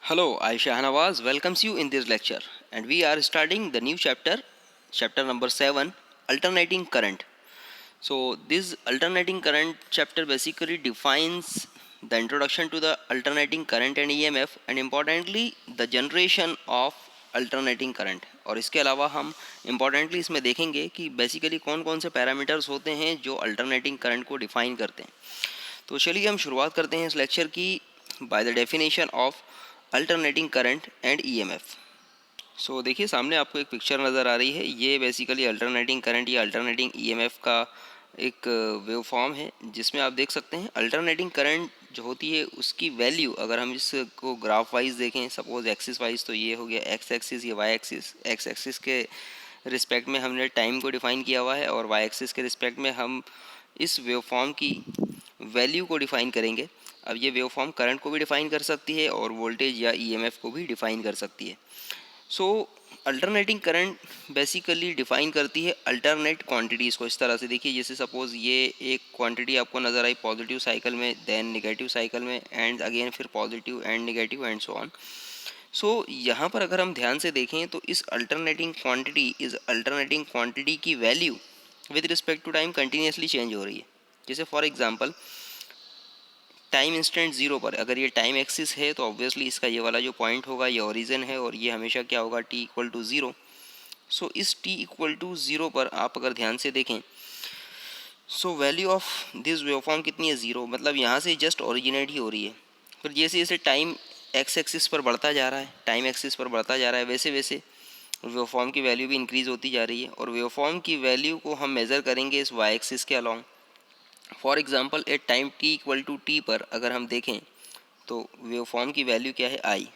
Hello, I Shahnawaz welcomes you in this lecture, and we are starting the new chapter, chapter number 7, Alternating Current. So, this alternating current chapter basically defines the introduction to the alternating current and EMF, and importantly, the generation of alternating current. और इसके अलावा हम importantly इसमें देखेंगे कि basically कौन कौन से पैरामीटर्स होते हैं जो अल्टरनेटिंग करंट को डिफाइन करते हैं. तो चलिए हम शुरुआत करते हैं इस लेक्चर की by the definition of alternating current and EMF. So देखिए सामने आपको एक पिक्चर नज़र आ रही है. ये बेसिकली अल्टरनेटिंग करंट या अल्टरनेटिंग ईएमएफ का एक वेव फॉर्म है जिसमें आप देख सकते हैं अल्टरनेटिंग करंट जो होती है उसकी वैल्यू अगर हम इसको ग्राफ वाइज देखें, सपोज एक्सिस वाइज, तो ये हो गया एक्स एक्सिस, ये वाई एक्सिस. एक्स एक्सिस के रिस्पेक्ट में हमने टाइम को डिफाइन किया हुआ है और वाई एक्सिस के रिस्पेक्ट में हम इस वेव फॉर्म की वैल्यू को डिफाइन करेंगे. अब ये वेव फॉर्म करंट को भी डिफाइन कर सकती है और वोल्टेज या ईएमएफ को भी डिफाइन कर सकती है. सो अल्टरनेटिंग करंट बेसिकली डिफाइन करती है अल्टरनेट क्वांटिटीज़ को. इस तरह से देखिए, जैसे सपोज ये एक क्वांटिटी आपको नज़र आई पॉजिटिव साइकिल में, देन नेगेटिव साइकिल में, एंड अगेन फिर positive and negative and so on. So यहाँ पर अगर हम ध्यान से देखें तो इस अल्टरनेटिंग क्वांटिटी की value with respect to time continuously change हो रही है. जैसे for example time instant zero पर अगर ये टाइम एक्सिस है तो ऑब्वियसली इसका ये वाला जो पॉइंट होगा ये ओरिजिन है और ये हमेशा क्या होगा, t इक्वल टू ज़ीरो. सो इस t इक्वल टू ज़ीरो पर आप अगर ध्यान से देखें so value of this waveform कितनी है, ज़ीरो. मतलब यहाँ से जस्ट ओरिजिनेट ही हो रही है. फिर जैसे जैसे टाइम एक्स एक्सिस पर बढ़ता जा रहा है, टाइम एक्सिस पर बढ़ता जा रहा है, वैसे वैसे वेवफॉर्म की वैल्यू भी इंक्रीज़ होती जा रही है. और वेवफॉर्म की वैल्यू को हम मेज़र करेंगे इस वाई एक्सिस के along. For example at time t equal to T पर अगर हम देखें तो वेवफॉर्म की वैल्यू क्या है, आई.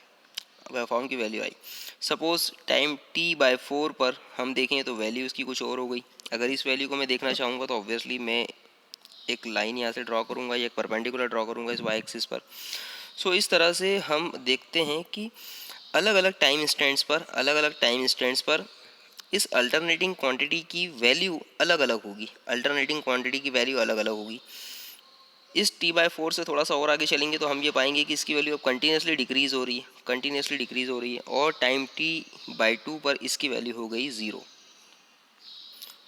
वेवफॉर्म की वैल्यू आई. सपोज टाइम t/4 पर हम देखें तो वैल्यू इसकी कुछ और हो गई. अगर इस वैल्यू को मैं देखना चाहूँगा तो ऑब्वियसली मैं एक लाइन यहाँ से ड्रॉ करूँगा या एक परपेंडिकुलर ड्रॉ करूँगा इस वाई एक्सिस पर. सो इस तरह से हम देखते हैं कि अलग अलग टाइम इंस्टेंट्स पर इस अल्टरनेटिंग क्वांटिटी की वैल्यू अलग अलग होगी. इस t/4 से थोड़ा सा और आगे चलेंगे तो हम ये पाएंगे कि इसकी वैल्यू अब कंटिन्यूसली डिक्रीज़ हो रही है और टाइम t/2 पर इसकी वैल्यू हो गई ज़ीरो.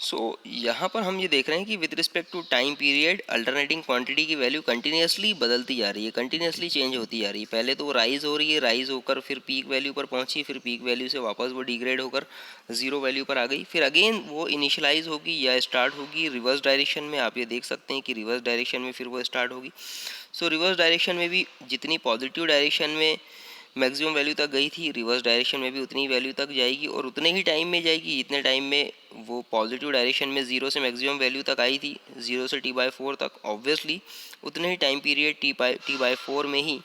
सो यहाँ पर हम ये देख रहे हैं कि with respect to time period alternating quantity की वैल्यू कंटिन्यूसली बदलती जा रही है, कंटिन्यूसली चेंज होती जा रही है. पहले तो वो राइज़ हो रही है, राइज़ होकर फिर पीक वैल्यू पर पहुँची, फिर पीक वैल्यू से वापस वो डिग्रेड होकर ज़ीरो वैल्यू पर आ गई, फिर अगेन वो इनिशियलाइज होगी या स्टार्ट होगी रिवर्स डायरेक्शन में. आप ये देख सकते हैं कि रिवर्स डायरेक्शन में फिर वो स्टार्ट होगी. सो रिवर्स डायरेक्शन में भी जितनी पॉजिटिव डायरेक्शन में मैक्सिमम वैल्यू तक गई थी, रिवर्स डायरेक्शन में भी उतनी वैल्यू तक जाएगी और उतने ही टाइम में जाएगी जितने टाइम में वो पॉजिटिव डायरेक्शन में ज़ीरो से मैक्सिमम वैल्यू तक आई थी, ज़ीरो से t/4 तक. ऑब्वियसली उतने ही टाइम पीरियड t/4 में ही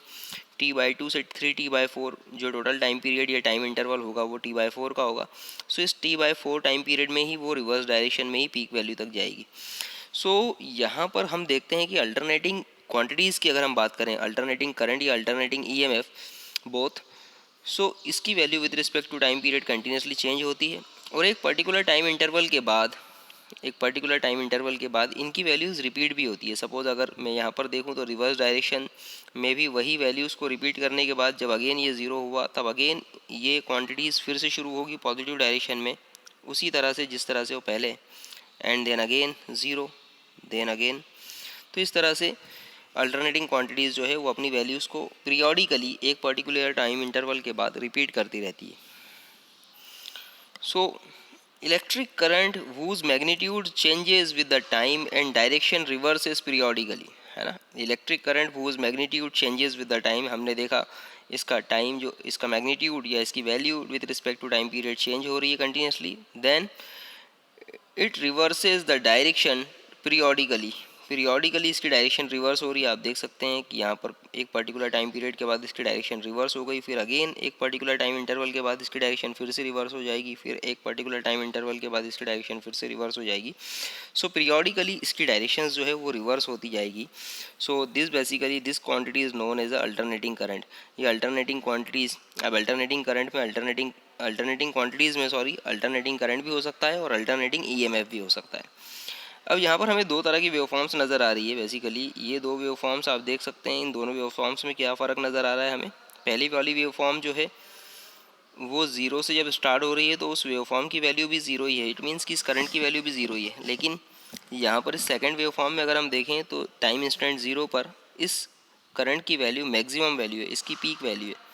t/2 से 3t/4 जो टोटल टाइम पीरियड या टाइम इंटरवल होगा वो t/4 का होगा. सो इस t/4 टाइम पीरियड में ही वो रिवर्स डायरेक्शन में ही पीक वैल्यू तक जाएगी. सो यहाँ पर हम देखते हैं कि अल्टरनेटिंग क्वांटिटीज़ की अगर हम बात करें, अल्टरनेटिंग करंट या अल्टरनेटिंग ईएमएफ बोथ, सो इसकी value with respect to time period continuously change होती है और एक पर्टिकुलर टाइम इंटरवल के बाद इनकी वैल्यूज़ रिपीट भी होती है. सपोज़ अगर मैं यहाँ पर देखूँ तो रिवर्स डायरेक्शन में भी वही वैल्यूज़ को रिपीट करने के बाद जब अगेन ये ज़ीरो हुआ तब अगेन ये क्वांटिटीज़ फिर से शुरू होगी पॉजिटिव डायरेक्शन में उसी तरह से जिस तरह से वो पहले, and then again zero, then again. तो इस तरह से अल्टरनेटिंग क्वांटिटीज़ जो है वो अपनी वैल्यूज़ को पीरियोडिकली एक पर्टिकुलर टाइम इंटरवल के बाद रिपीट करती रहती है. So electric current whose magnitude changes with the time and direction reverses periodically, है ना. Electric current whose magnitude changes with the time, हमने देखा इसका टाइम जो इसका मैग्नीट्यूड या इसकी value with respect to time period change हो रही है continuously. Then it reverses the direction periodically इसकी डायरेक्शन रिवर्स हो रही है. आप देख सकते हैं कि यहाँ पर एक पर्टिकुलर टाइम पीरियड के बाद इसकी डायरेक्शन रिवर्स हो गई, फिर अगेन एक पर्टिकुलर टाइम इंटरवल के बाद इसकी डायरेक्शन फिर से रिवर्स हो जाएगी, फिर एक पर्टिकुलर टाइम इंटरवल के बाद इसकी डायरेक्शन फिर से रिवर्स हो जाएगी. सो पीरियोडिकली इसकी डायरेक्शन जो है वो रिवर्स होती जाएगी. So this quantity is known as alternating current. ये अल्टरनेटिंग क्वांटिटीज़, अब अल्टरनेटिंग करंट में अल्टरनेटिंग क्वांटिटीज़ में अल्टरनेटिंग करंट भी हो सकता है और अल्टरनेटिंग ईएमएफ भी हो सकता है. अब यहाँ पर हमें दो तरह की वेवफॉर्म्स नज़र आ रही है. बेसिकली ये दो वेवफॉर्म्स आप देख सकते हैं. इन दोनों वेवफॉर्म्स में क्या फ़र्क नज़र आ रहा है हमें. पहली वाली वेव फॉर्म जो है वो ज़ीरो से जब स्टार्ट हो रही है तो उस वेव फॉर्म की वैल्यू भी ज़ीरो ही है, इट मीन्स कि इस करंट की वैल्यू भी ज़ीरो ही है। लेकिन यहाँ पर इस सेकंड वेव फॉर्म में अगर हम देखें तो टाइम इंस्टेंट ज़ीरो पर इस करंट की वैल्यू मैक्सिमम वैल्यू है, इसकी पीक वैल्यू है।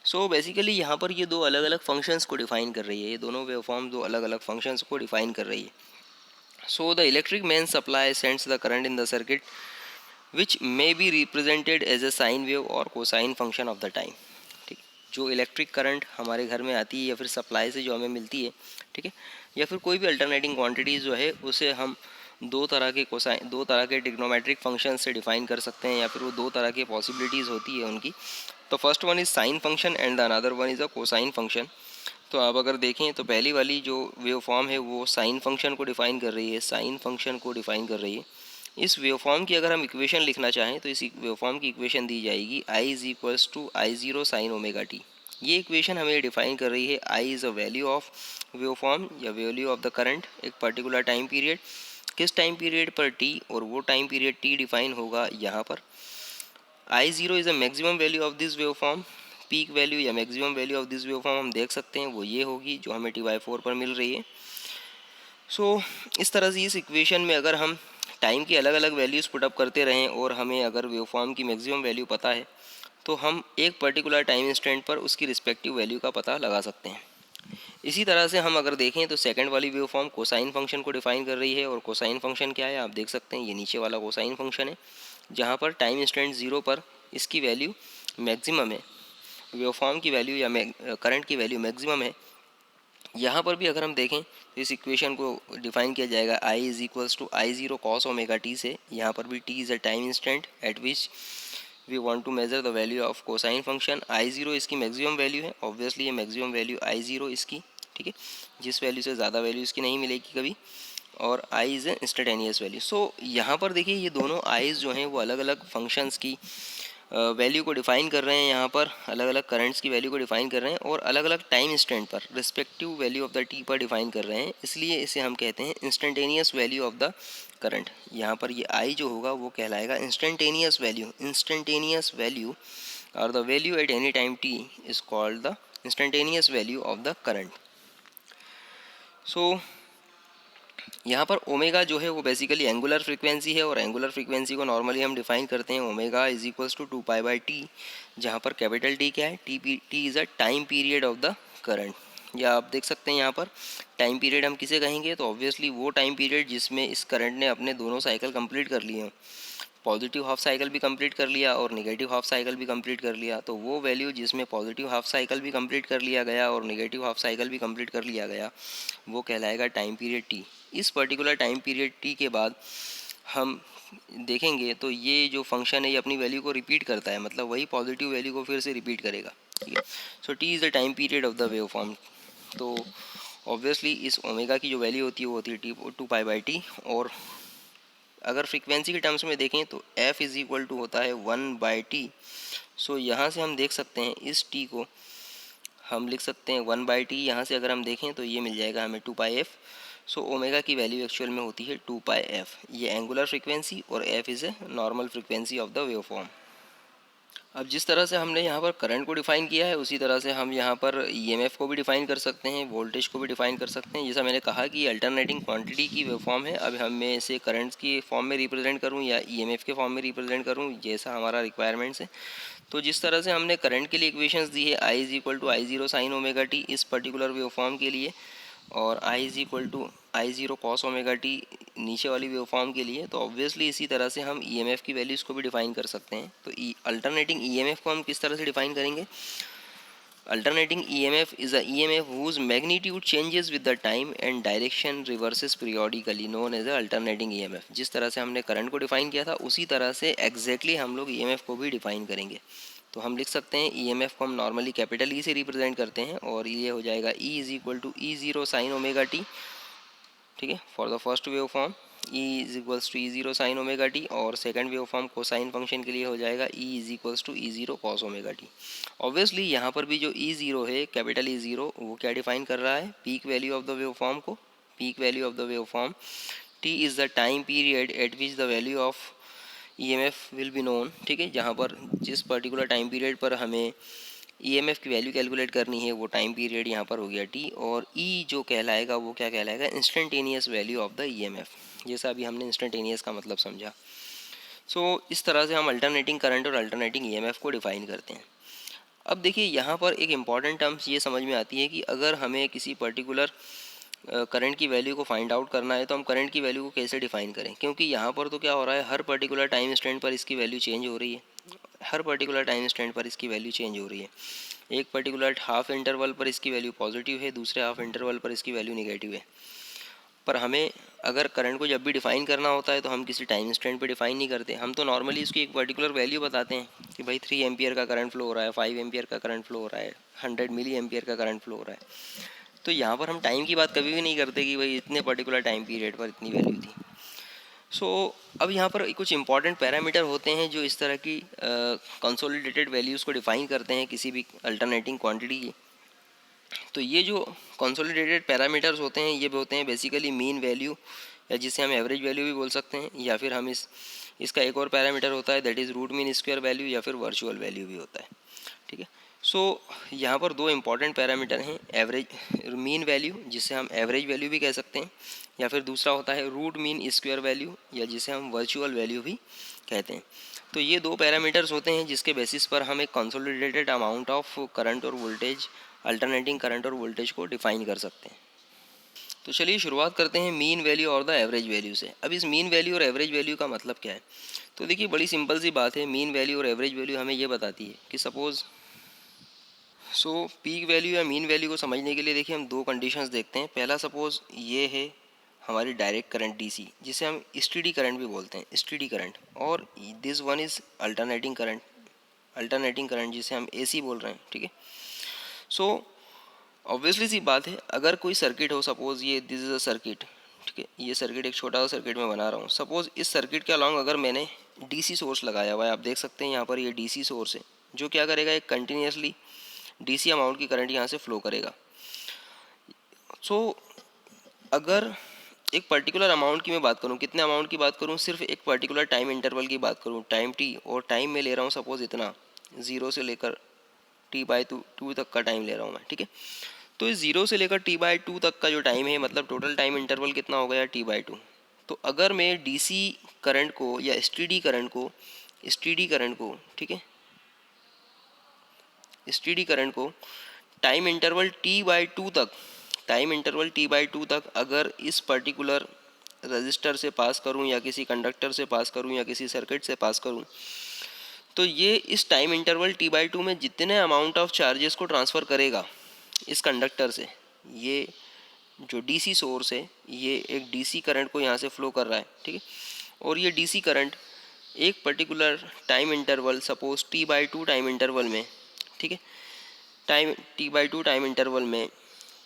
सो बेसिकली यहाँ पर ये दो अलग अलग फंक्शंस को डिफाइन कर रही है, ये दोनों वेव फॉर्म दो अलग अलग फंक्शंस को डिफाइन कर रही है। So the electric main supply sends the current in the circuit which may be represented as a sine wave और cosine function of the time. ठीक, जो इलेक्ट्रिक करंट हमारे घर में आती है या फिर सप्लाई से जो हमें मिलती है, ठीक है, या फिर कोई भी अल्टरनेटिंग क्वांटिटीज़ जो है उसे हम दो तरह के ट्रिग्नोमेट्रिक फंक्शन से डिफाइन कर सकते हैं, या फिर वो दो तरह की पॉसिबिलिटीज़ होती है उनकी। तो first one is sine function and the another one is a cosine function. तो आप अगर देखें तो पहली वाली जो वेव फॉर्म है वो साइन फंक्शन को डिफाइन कर रही है, साइन फंक्शन को डिफाइन कर रही है। इस वेव फॉर्म की अगर हम इक्वेशन लिखना चाहें तो इस वेव फॉर्म की इक्वेशन दी जाएगी I is equals to I zero sine omega T. ये इक्वेशन हमें डिफाइन कर रही है I is a value of wave form या वैल्यू ऑफ द करंट एक पर्टिकुलर टाइम पीरियड, किस टाइम पीरियड पर टी, और वो टाइम पीरियड टी डिफाइन होगा यहाँ पर। I zero is a maximum value of this wave form, peak value या maximum value of this wave form हम देख सकते हैं वो ये होगी जो हमें T/4 पर मिल रही है। सो इस तरह से इस इक्वेशन में अगर हम टाइम की अलग अलग वैल्यूज़ पुटअप करते रहें और हमें अगर वेव फॉर्म की मैक्सिमम वैल्यू पता है तो हम एक पर्टिकुलर टाइम इंस्टेंट पर उसकी रिस्पेक्टिव वैल्यू का पता लगा सकते हैं। इसी तरह से हम अगर देखें तो सेकंड वाली वेव फॉर्म कोसाइन फंक्शन को डिफाइन कर रही है, और कोसाइन फंक्शन क्या है आप देख सकते हैं, ये नीचे वाला कोसाइन फंक्शन है जहाँ पर टाइम इंस्टेंट ज़ीरो पर इसकी वैल्यू मैक्सिमम है, वेव फॉर्म की वैल्यू या करंट की वैल्यू मैक्सिमम है। यहाँ पर भी अगर हम देखें तो इस इक्वेशन को डिफाइन किया जाएगा I is equals to I zero cos omega T से। यहाँ पर भी T is a time instant at which we want to measure the value of cosine function. I zero इसकी मैक्सिमम वैल्यू है, obviously ये maximum value I zero इसकी, ठीक है, जिस वैल्यू से ज़्यादा वैल्यू इसकी नहीं मिलेगी कभी, और आई इज़ इंस्टेंटेनियस वैल्यू। सो यहाँ पर देखिए ये दोनों आईज़ जो हैं वो अलग अलग फंक्शंस की वैल्यू को डिफाइन कर रहे हैं, यहाँ पर अलग अलग करंट्स की वैल्यू को डिफाइन कर रहे हैं और अलग अलग टाइम इंस्टेंट पर respective value of the T पर डिफाइन कर रहे हैं, इसलिए इसे हम कहते हैं instantaneous value of the current. यहाँ पर ये आई जो होगा वो कहलाएगा इंस्टेंटेनियस वैल्यू। इंस्टेंटेनियस वैल्यू और the value at any time T is called the instantaneous value of the current. So यहाँ पर ओमेगा जो है वो बेसिकली एंगुलर फ्रीक्वेंसी है, और एंगुलर फ्रीक्वेंसी को नॉर्मली हम डिफाइन करते हैं omega is equals to 2π/t, जहाँ पर कैपिटल टी क्या है, T is a time period of the current. या आप देख सकते हैं यहाँ पर टाइम पीरियड हम किसे कहेंगे, तो ऑब्वियसली वो टाइम पीरियड जिसमें इस करंट ने अपने दोनों साइकिल कंप्लीट कर लिए हैं, पॉजिटिव हाफ साइकिल भी कंप्लीट कर लिया और नेगेटिव हाफ साइकिल भी कंप्लीट कर लिया। तो वो वैल्यू जिसमें पॉजिटिव हाफ साइकिल भी कंप्लीट कर लिया गया और नेगेटिव हाफ साइकिल भी कंप्लीट कर लिया गया वो कहलाएगा टाइम पीरियड टी। इस पर्टिकुलर टाइम पीरियड टी के बाद हम देखेंगे तो ये जो फंक्शन है ये अपनी वैल्यू को रिपीट करता है, मतलब वही पॉजिटिव वैल्यू को फिर से रिपीट करेगा, ठीक है। So T is the time period of the wave form. तो ऑब्वियसली इस ओमेगा की जो वैल्यू होती है वो होती है टी 2π/t, और अगर फ्रीक्वेंसी के टर्म्स में देखें तो f इज़ इक्वल टू होता है 1/t। सो यहाँ से हम देख सकते हैं इस t को हम लिख सकते हैं 1/t, यहाँ से अगर हम देखें तो ये मिल जाएगा हमें 2πf। सो ओमेगा की वैल्यू एक्चुअल में होती है 2πf, ये एंगुलर फ्रीक्वेंसी और f is a normal frequency of the wave form. अब जिस तरह से हमने यहाँ पर करंट को डिफ़ाइन किया है उसी तरह से हम यहाँ पर ईएमएफ को भी डिफ़ाइन कर सकते हैं, वोल्टेज को भी डिफ़ाइन कर सकते हैं। जैसा मैंने कहा कि अल्टरनेटिंग क्वांटिटी की वेव फॉर्म है, अब हम मैं इसे करंट्स की फॉर्म में रिप्रेजेंट करूँ या ईएमएफ के फॉर्म में रिप्रेजेंट करूँ, जैसा हमारा रिक्वायरमेंट्स है। तो जिस तरह से हमने करंट के लिए इक्वेशंस दी है I is equal to I zero sine omega T इस पर्टिकुलर वेव फॉर्म के लिए, और I is equal to I zero cos omega T नीचे वाली वेव फॉर्म के लिए, तो ऑब्वियसली इसी तरह से हम ईएमएफ की वैल्यूज़ को भी डिफाइन कर सकते हैं। तो अल्टरनेटिंग ईएमएफ को हम किस तरह से डिफाइन करेंगे, alternating EMF is a EMF whose magnitude changes with the time and direction reverses periodically known as a alternating EMF. जिस तरह से हमने करंट को डिफाइन किया था उसी तरह से एग्जैक्टली हम लोग ईएमएफ को भी डिफाइन करेंगे। तो हम लिख सकते हैं ईएमएफ को हम नॉर्मली कैपिटल ई से रिप्रेजेंट करते हैं, और ये हो जाएगा E is equal to E zero sine omega T, ठीक है, for the first wave form E is equals to E zero sine omega T, और second wave form cosine function के लिए हो जाएगा E is equals to E zero cos omega T. Obviously यहाँ पर भी जो ई ज़ीरो है कैपिटल ई ज़ीरो वो क्या डिफाइन कर रहा है, peak value of the wave form को। Peak value of the wave form T is the time period eight which the value of EMF will be known, ठीक है, जहाँ पर जिस पर्टिकुलर टाइम पीरियड पर हमें ईएमएफ की वैल्यू कैलकुलेट करनी है, वो टाइम पीरियड यहाँ पर हो गया टी, और ई जो कहलाएगा वो क्या कहलाएगा, instantaneous value of the EMF, जैसा अभी हमने इंस्टेंटेनियस का मतलब समझा। सो इस तरह से हम अल्टरनेटिंग करंट और अल्टरनेटिंग ईएमएफ को डिफाइन करते हैं। अब देखिए यहाँ पर एक इम्पॉर्टेंट टर्म्स ये समझ में आती है कि अगर हमें किसी पर्टिकुलर करंट की वैल्यू को फाइंड आउट करना है तो हम करंट की वैल्यू को कैसे डिफाइन करें, क्योंकि यहाँ पर तो क्या हो रहा है, हर पर्टिकुलर टाइम स्टैंड पर इसकी वैल्यू चेंज हो रही है, हर पर्टिकुलर टाइम स्टैंड पर इसकी वैल्यू चेंज हो रही है। एक पर्टिकुलर हाफ इंटरवल पर इसकी वैल्यू पॉजिटिव है, दूसरे हाफ इंटरवल पर इसकी वैल्यू नेगेटिव है। पर हमें अगर करंट को जब भी डिफाइन करना होता है तो हम किसी टाइम स्टैंड पे डिफाइन नहीं करते, हम तो नॉर्मली इसकी एक पर्टिकुलर वैल्यू बताते हैं कि भाई 3 एम्पियर का करंट फ्लो हो रहा है, 5 एम्पियर का करंट फ्लो हो रहा है, 100 मिली एम्पियर का करंट फ्लो हो रहा है। तो यहाँ पर हम टाइम की बात कभी भी नहीं करते कि भाई इतने पर्टिकुलर टाइम पीरियड पर इतनी वैल्यू थी। सो अब यहाँ पर कुछ इंपॉर्टेंट पैरामीटर होते हैं जो इस तरह की कंसोलिडेटेड वैल्यूज़ को डिफाइन करते हैं किसी भी अल्टरनेटिंग क्वांटिटी की। तो ये जो कंसोलिडेटेड पैरामीटर्स होते हैं ये होते हैं बेसिकली मीन वैल्यू, या जिसे हम एवरेज वैल्यू भी बोल सकते हैं, या फिर हम इसका एक और पैरामीटर होता है that is root mean square value, या फिर वर्चुअल वैल्यू भी होता है। ठीक है, सो यहाँ पर दो इंपॉर्टेंट पैरामीटर हैं, एवरेज मीन वैल्यू जिसे हम एवरेज वैल्यू भी कह सकते हैं, या फिर दूसरा होता है रूट मीन स्क्वायर वैल्यू, या जिसे हम वर्चुअल वैल्यू भी कहते हैं। तो ये दो पैरामीटर्स होते हैं जिसके बेसिस पर हम एक कंसोलिडेटेड अमाउंट ऑफ करंट और वोल्टेज, अल्टरनेटिंग करंट और वोल्टेज को डिफाइन कर सकते हैं। तो चलिए शुरुआत करते हैं मीन वैल्यू और द एवरेज वैल्यू से। अब इस मीन वैल्यू और एवरेज वैल्यू का मतलब क्या है, तो देखिए बड़ी सिंपल सी बात है, मीन वैल्यू और एवरेज वैल्यू हमें ये बताती है कि सपोज़ पीक वैल्यू या मीन वैल्यू को समझने के लिए देखिए हम दो कंडीशंस देखते हैं। पहला सपोज़ ये है हमारी डायरेक्ट करंट डीसी, जिसे हम स्टीडी करंट भी बोलते हैं, स्टीडी करंट, और this one is alternating current, alternating current जिसे हम एसी बोल रहे हैं। ठीक है, सो ऑब्वियसली सी बात है, अगर कोई सर्किट हो, सपोज़ ये दिस इज़ अ सर्किट, ठीक है, ये सर्किट एक छोटा सा सर्किट मैं बना रहा हूँ। सपोज़ इस सर्किट के अलॉन्ग अगर मैंने डीसी सोर्स लगाया हुआ है, आप देख सकते हैं यहाँ पर ये डीसी सोर्स है जो क्या करेगा, एक कंटिन्यूसली डीसी अमाउंट की करंट यहाँ से फ्लो करेगा। सो अगर एक पर्टिकुलर अमाउंट की मैं बात करूँ, कितने अमाउंट की बात करूँ, सिर्फ एक पर्टिकुलर टाइम इंटरवल की बात करूँ, टाइम टी, और टाइम में ले रहा हूँ सपोज़ इतना, ज़ीरो से लेकर T/2 तक का टाइम ले रहा हूँ मैं। ठीक है, तो इस ज़ीरो से लेकर T/2 तक का जो टाइम है, मतलब टोटल टाइम इंटरवल कितना हो गया, T/2। तो अगर मैं डीसी करंट को या स्टीडी करंट को ठीक है, स्टीडी करंट को टाइम इंटरवल T/2 तक, टाइम इंटरवल T/2 तक अगर इस पर्टिकुलर रजिस्टर से पास करूं, या किसी कंडक्टर से पास करूं, या किसी सर्किट से पास करूं, तो ये इस टाइम इंटरवल T/2 में जितने अमाउंट ऑफ चार्जेस को ट्रांसफ़र करेगा इस कंडक्टर से, ये जो डीसी सोर्स है ये एक डीसी करंट को यहाँ से फ्लो कर रहा है। ठीक है, और ये डीसी करंट एक particular time interval, suppose T/2 time interval में, ठीक है, टाइम T/2 टाइम इंटरवल में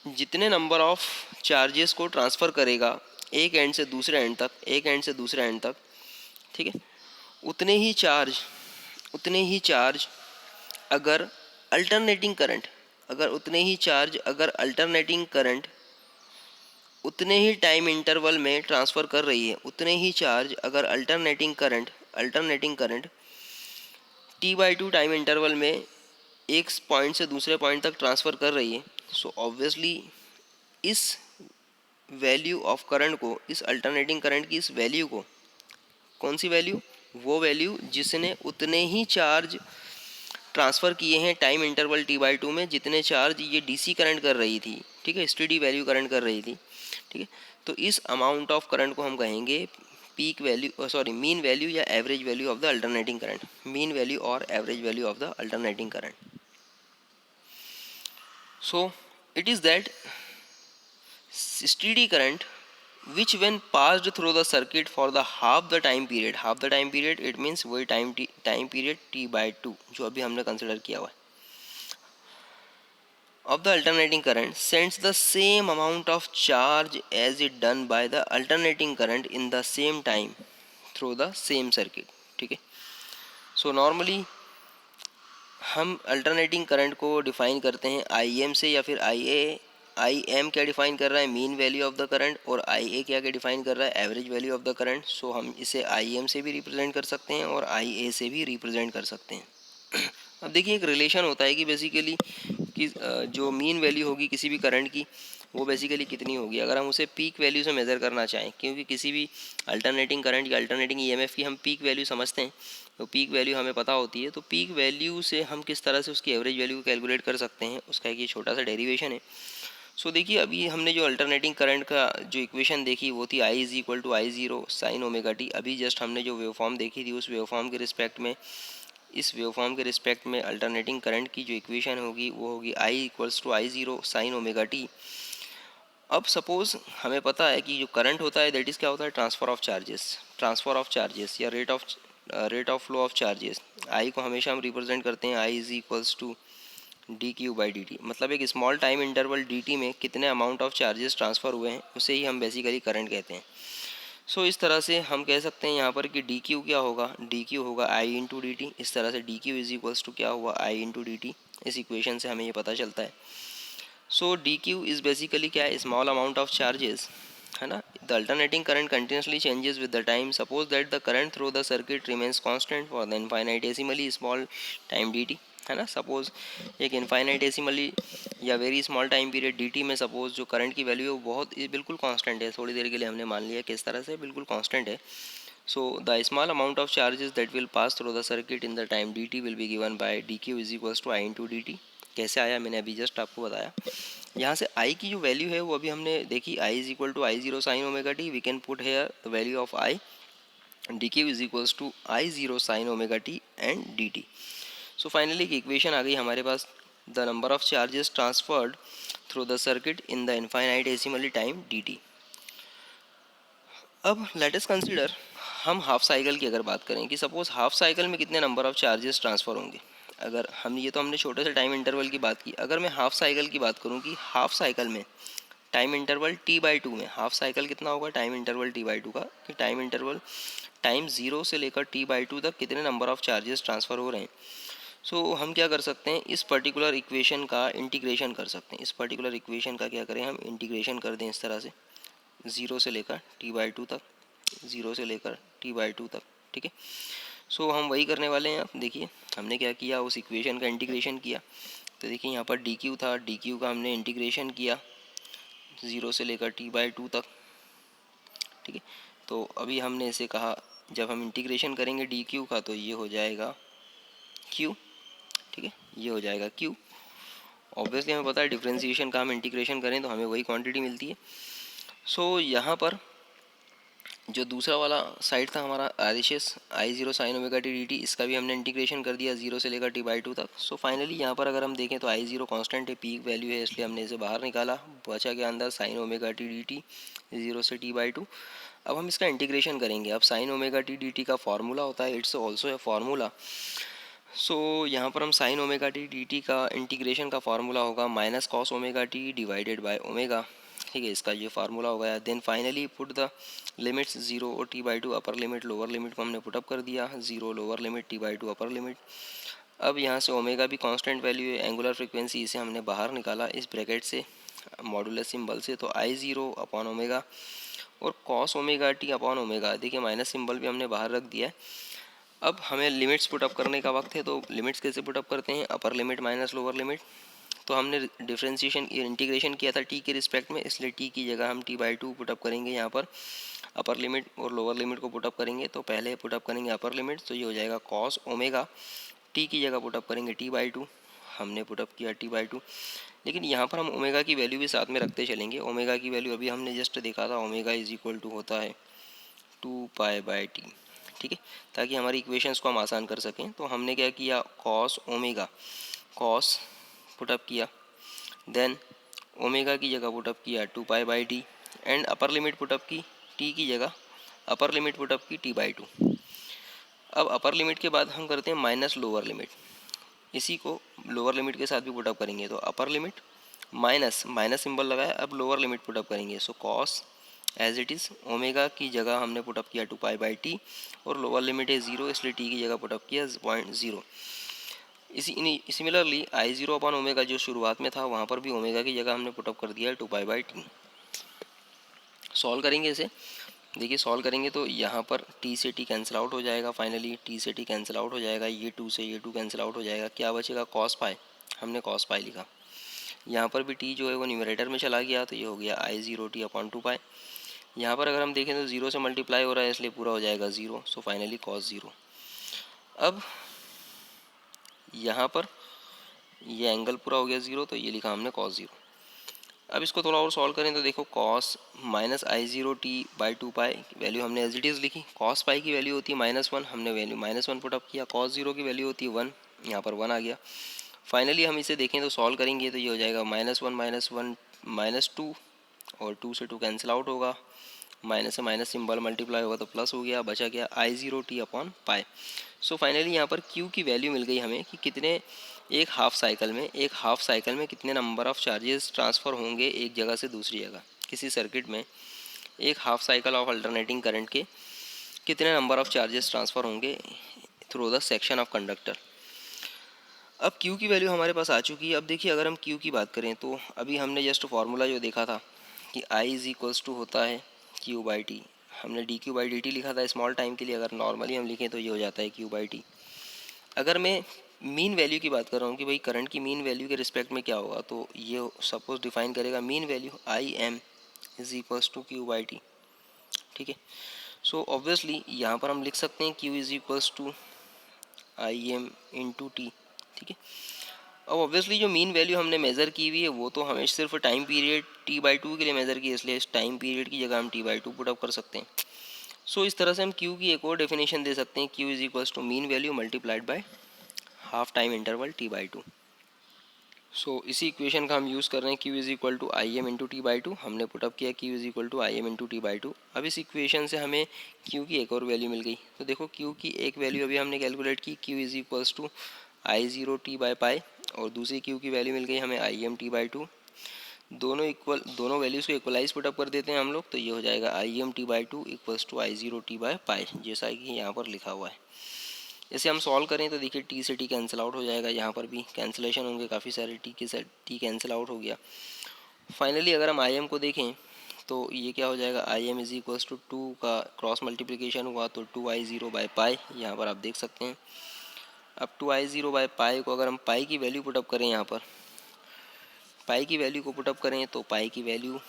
जितने नंबर ऑफ चार्जेस को ट्रांसफ़र करेगा एक एंड से दूसरे एंड तक, एक एंड से दूसरे एंड तक, ठीक है, उतने ही चार्ज अगर अल्टरनेटिंग करंट, अगर अल्टरनेटिंग करंट उतने ही टाइम इंटरवल में ट्रांसफ़र कर रही है, उतने ही चार्ज अगर alternating current T/2 time interval में एक पॉइंट से दूसरे पॉइंट तक ट्रांसफ़र कर रही है, सो ऑब्वियसली इस वैल्यू ऑफ करंट को, इस अल्टरनेटिंग करंट की इस वैल्यू को, कौन सी वैल्यू, वो वैल्यू जिसने उतने ही चार्ज ट्रांसफ़र किए हैं टाइम इंटरवल T/2 में जितने चार्ज ये डीसी करंट कर रही थी, ठीक है, स्टेडी वैल्यू करंट कर रही थी। ठीक है, तो इस अमाउंट ऑफ करंट को हम कहेंगे peak value, sorry mean value या average value of the alternating current, mean value और average value of the alternating current. So it is that steady current which when passed through the circuit for the half the time period it means वही time period T/2 जो अभी हमने consider किया हुआ है, of the alternating current sends the same amount of charge as it done by the alternating current in the same time through the same circuit. ठीक है, so normally हम alternating current को डिफाइन करते हैं I am से, या फिर I am क्या डिफाइन कर रहा है, mean value of the current, और आई ए क्या डिफाइन कर रहा है, average value of the current. So हम इसे आई एम से भी रिप्रेजेंट कर सकते हैं और आई ए से भी रिप्रेजेंट कर सकते हैं। अब देखिए एक रिलेशन होता है कि बेसिकली कि जो मीन वैल्यू होगी किसी भी करंट की वो बेसिकली कितनी होगी, अगर हम उसे पीक वैल्यू से मेज़र करना चाहें, क्योंकि किसी भी अल्टरनेटिंग करंट या अल्टरनेटिंग ईएमएफ की हम पीक वैल्यू समझते हैं, तो पीक वैल्यू हमें पता होती है, तो पीक वैल्यू से हम किस तरह से उसकी एवरेज वैल्यू को कैलकुलेट कर सकते हैं उसका एक ये छोटा सा डेरिवेशन है। सो देखिए अभी हमने जो अल्टरनेटिंग करंट का जो इक्वेशन देखी वो थी I is equal to I zero sine omega T. अभी जस्ट हमने जो वेवफॉर्म देखी थी उस वेवफॉर्म के रिस्पेक्ट में, इस वेवफॉर्म के रिस्पेक्ट में अल्टरनेटिंग करंट की जो इक्वेशन होगी वो होगी I equals to I zero sine omega T. अब सपोज हमें पता है कि जो करंट होता है दैट इज़ क्या होता है, ट्रांसफ़र ऑफ चार्जेस या rate of flow of charges. I को हमेशा हम रिप्रेजेंट करते हैं I is equals to D Q by D T, मतलब एक small time interval D T में कितने अमाउंट ऑफ चार्जेस ट्रांसफ़र हुए हैं उसे ही हम बेसिकली करंट कहते हैं। सो इस तरह से हम कह सकते हैं यहाँ पर कि डी क्यू क्या होगा, डी क्यू होगा आई इंटू डी टी। इस तरह से D Q is equals to क्या हुआ, आई इंटू डी टी। इस इक्वेशन से हमें ये पता चलता है। So D Q is basically क्या है, स्मॉल अमाउंट ऑफ चार्जेस, है ना। The alternating current continuously changes with the time, suppose that the current through the circuit remains constant for the infinitesimally small time D T, है ना। Suppose एक infinitesimally या very small time period D T में suppose जो current की value है वो बहुत बिल्कुल कांस्टेंट है, थोड़ी देर के लिए हमने मान लिया किस तरह से बिल्कुल कांस्टेंट है। So the small amount of charges that will pass through the circuit in the time D T will be given by D Q is equals to I into D T. कैसे आया मैंने अभी just आपको बताया। यहाँ से आई की जो वैल्यू है वो अभी हमने देखी, I is equal to I zero sine omega T. We can put here the value of I, D Q is equals to I zero sine omega T and D T. So finally एक equation आ गई हमारे पास, the number of charges transferred through the circuit in the infinitesimally time D T. अब let us consider, हम half cycle की अगर बात करें कि सपोज हाफ साइकिल में कितने नंबर ऑफ चार्जेस ट्रांसफ़र होंगे। अगर हम ये तो हमने छोटे से टाइम इंटरवल की बात की, अगर मैं हाफ साइकिल की बात करूँ कि हाफ साइकिल में time interval T by to में हाफ साइकिल कितना होगा, time interval T by to का, कि टाइम इंटरवल टाइम जीरो से लेकर टी बाई टू तक कितने नंबर ऑफ चार्जेस ट्रांसफ़र हो रहे हैं। सो हम क्या कर सकते हैं, इस पर्टिकुलर इक्वेशन का इंटीग्रेशन कर सकते हैं। इस पर्टिकुलर इक्वेशन का क्या करें, हम इंटीग्रेशन कर दें इस तरह से, ज़ीरो से लेकर टी बाई टू तक, ज़ीरो से लेकर टी बाई टू तक, ठीक है। सो हम वही करने वाले हैं। अब देखिए हमने क्या किया, उस इक्वेशन का इंटीग्रेशन किया। तो देखिए यहाँ पर डी क्यू था, डी क्यू का हमने इंटीग्रेशन किया ज़ीरो से लेकर टी बाई टू तक, ठीक है। तो अभी हमने इसे कहा जब हम इंटीग्रेशन करेंगे डी क्यू का तो ये हो जाएगा क्यू, ठीक है, ये हो जाएगा क्यू। ऑब्वियसली हमें पता है डिफ्रेंसिएशन का हम इंटीग्रेशन करें तो हमें वही क्वांटिटी मिलती है। सो यहाँ पर जो दूसरा वाला साइड था हमारा RHS I zero sine omega T D T, इसका भी हमने इंटीग्रेशन कर दिया ज़ीरो से लेकर टी बाई टू तक। सो फाइनली यहाँ पर अगर हम देखें तो आई जीरो कांस्टेंट है, पीक वैल्यू है, इसलिए हमने इसे बाहर निकाला, बचा के अंदर sign omega T D T zero से टी बाई टू। अब हम इसका इंटीग्रेशन करेंगे। अब sign omega T D T का फार्मूला होता है, इट्स ऑल्सो ए फार्मूला। सो यहाँ पर हम sign omega T D T का इंटीग्रेशन का फार्मूला होगा minus cos omega T divided by omega, ठीक है, इसका ये फार्मूला हो गया। Then finally put the limits zero और T by two, upper limit lower limit को हमने पुटअप कर दिया, zero lower limit T by two upper limit. अब यहाँ से ओमेगा भी कांस्टेंट वैल्यू है, एंगुलर फ्रीक्वेंसी इसे हमने बाहर निकाला इस ब्रैकेट से मॉडुलस सिंबल से, तो आई ज़ीरो अपॉन ओमेगा और cos omega T upon omega, देखिए माइनस सिंबल भी हमने बाहर रख दिया है। अब हमें लिमिट्स पुटअप करने का वक्त है, तो लिमिट्स कैसे पुटअप करते हैं, अपर लिमिट माइनस लोअर लिमिट। तो हमने डिफ्रेंशिएशन इंटीग्रेशन किया था टी के रिस्पेक्ट में, इसलिए टी की जगह हम टी बाई टू पुटअप करेंगे। यहाँ पर अपर लिमिट और लोअर लिमिट को पुटअप करेंगे, तो पहले पुटअप करेंगे अपर लिमिट, तो ये हो जाएगा कॉस ओमेगा, टी की जगह पुटअप करेंगे टी बाई टू, हमने पुटअप किया टी बाई टू। लेकिन यहाँ पर हम ओमेगा की वैल्यू भी साथ में रखते चलेंगे। ओमेगा की वैल्यू अभी हमने जस्ट देखा था, ओमेगा इज इक्वल टू होता है टू पाई बाई टी, ठीक है, ताकि हमारी इक्वेशंस को हम आसान कर सकें। तो हमने क्या किया, कॉस ओमेगा, कॉस पुटअप किया, देन ओमेगा की जगह पुटअप किया two pi by T, and upper limit put up की टी की जगह, अपर लिमिट पुटअप की टी बाई टू। अब अपर लिमिट के बाद हम करते हैं माइनस लोअर लिमिट, इसी को लोअर लिमिट के साथ भी पुटअप करेंगे, तो upper limit minus minus symbol लगाया, अब लोअर लिमिट पुटअप करेंगे। So cos as it is, omega की जगह हमने पुटअप किया टू पाई बाई टी, और लोअर लिमिट है ज़ीरो, इसलिए टी की जगह पुटअप किया 0.0। इसी similarly I zero upon omega जो शुरुआत में था वहाँ पर भी ओमेगा की जगह हमने पुटअप कर दिया है two pi by T. Solve करेंगे इसे, देखिए सॉल्व करेंगे तो यहाँ पर टी से टी कैंसिल आउट हो जाएगा, फाइनली टी से टी कैंसिल आउट हो जाएगा, ये टू से ये टू कैंसिल आउट हो जाएगा, क्या बचेगा कॉस पाई, हमने कॉस पाई लिखा। यहाँ पर भी टी जो है वो न्यूमरेटर में चला गया तो ये हो गया I zero T upon two पाई। यहाँ पर अगर हम देखें तो ज़ीरो से मल्टीप्लाई हो रहा है इसलिए पूरा हो जाएगा zero, so finally cos zero. अब यहाँ पर ये एंगल पूरा हो गया ज़ीरो तो ये लिखा हमने कॉस ज़ीरो। अब इसको थोड़ा और सॉल्व करें तो देखो cos minus I zero T by to pi value हमने एज इट इज़ लिखी। कॉस पाई की वैल्यू होती है -1, हमने वैल्यू -1 पुटअप किया। कॉस ज़ीरो की वैल्यू होती है 1, यहाँ पर 1 आ गया। फाइनली हम इसे देखें तो सॉल्व करेंगे तो ये हो जाएगा -1 -2 और 2 से 2 कैंसिल आउट होगा, माइनस से माइनस सिंबल मल्टीप्लाई होगा तो प्लस हो गया, बचा गया I zero T upon pi. So finally यहाँ पर क्यू की वैल्यू मिल गई हमें कि कितने एक हाफ साइकिल में कितने नंबर ऑफ चार्जेस ट्रांसफ़र होंगे एक जगह से दूसरी जगह। किसी सर्किट में एक half cycle of alternating current के कितने नंबर ऑफ चार्जेस ट्रांसफ़र होंगे through the section of conductor. अब Q की वैल्यू हमारे पास आ चुकी है। अब देखिए अगर हम Q की बात करें तो अभी हमने जस्ट फार्मूला जो देखा था कि I इज़ इक्वल्स टू होता है Q बाई टी, हमने D Q by D T लिखा था स्मॉल टाइम के लिए। अगर नॉर्मली हम लिखें तो ये हो जाता है Q बाई टी। अगर मैं मीन वैल्यू की बात कर रहा हूँ कि भाई करंट की मीन वैल्यू के रिस्पेक्ट में क्या होगा, तो ये सपोज डिफाइन करेगा mean value I M is equals to Q by T. ठीक है, सो ऑब्वियसली यहाँ पर हम लिख सकते हैं Q is equals to I M into T. ठीक है, अब ऑब्वियसली जो मीन वैल्यू हमने मेज़र की हुई है वो तो हमें सिर्फ time period T by to के लिए मेज़र की है, इसलिए इस टाइम पीरियड की जगह हम टी बाई टू पुटअप कर सकते हैं। सो इस तरह से हम क्यू की एक और डेफिनेशन दे सकते हैं, Q is equals to mean value multiplied by half time interval T by two. So इसी इक्वेशन का हम यूज़ कर रहे हैं, Q is equal to I M into T by two, हमने पुटअप किया Q is equal to I M into T by two. अब इस इक्वेशन से हमें क्यू की एक और वैल्यू मिल गई। तो देखो क्यू की एक वैल्यू अभी हमने कैलकुलेट की, Q is equals to I zero T by pi, और दूसरी क्यू की वैल्यू मिल गई हमें I M T by two. दोनों वैल्यूज़ को इक्वलाइज पुटअप कर देते हैं हम लोग, तो ये हो जाएगा I M T by two equals to I zero T by pi, जैसा कि यहाँ पर लिखा हुआ है। इसे हम सॉल्व करें तो देखिए टी से टी कैंसिल आउट हो जाएगा, यहाँ पर भी कैंसिलेशन होंगे काफ़ी सारे, टी के साथ टी कैंसिल आउट हो गया। फाइनली अगर हम आई एम को देखें तो ये क्या हो जाएगा, I M is equals to two का क्रॉस मल्टीप्लिकेशन हुआ तो two I zero by pi, यहाँ पर आप देख सकते हैं। अब two I zero by pi को अगर हम पाई की वैल्यू पुटअप करें, यहाँ पर पाई की वैल्यू को पुटअप करें तो पाई की वैल्यू,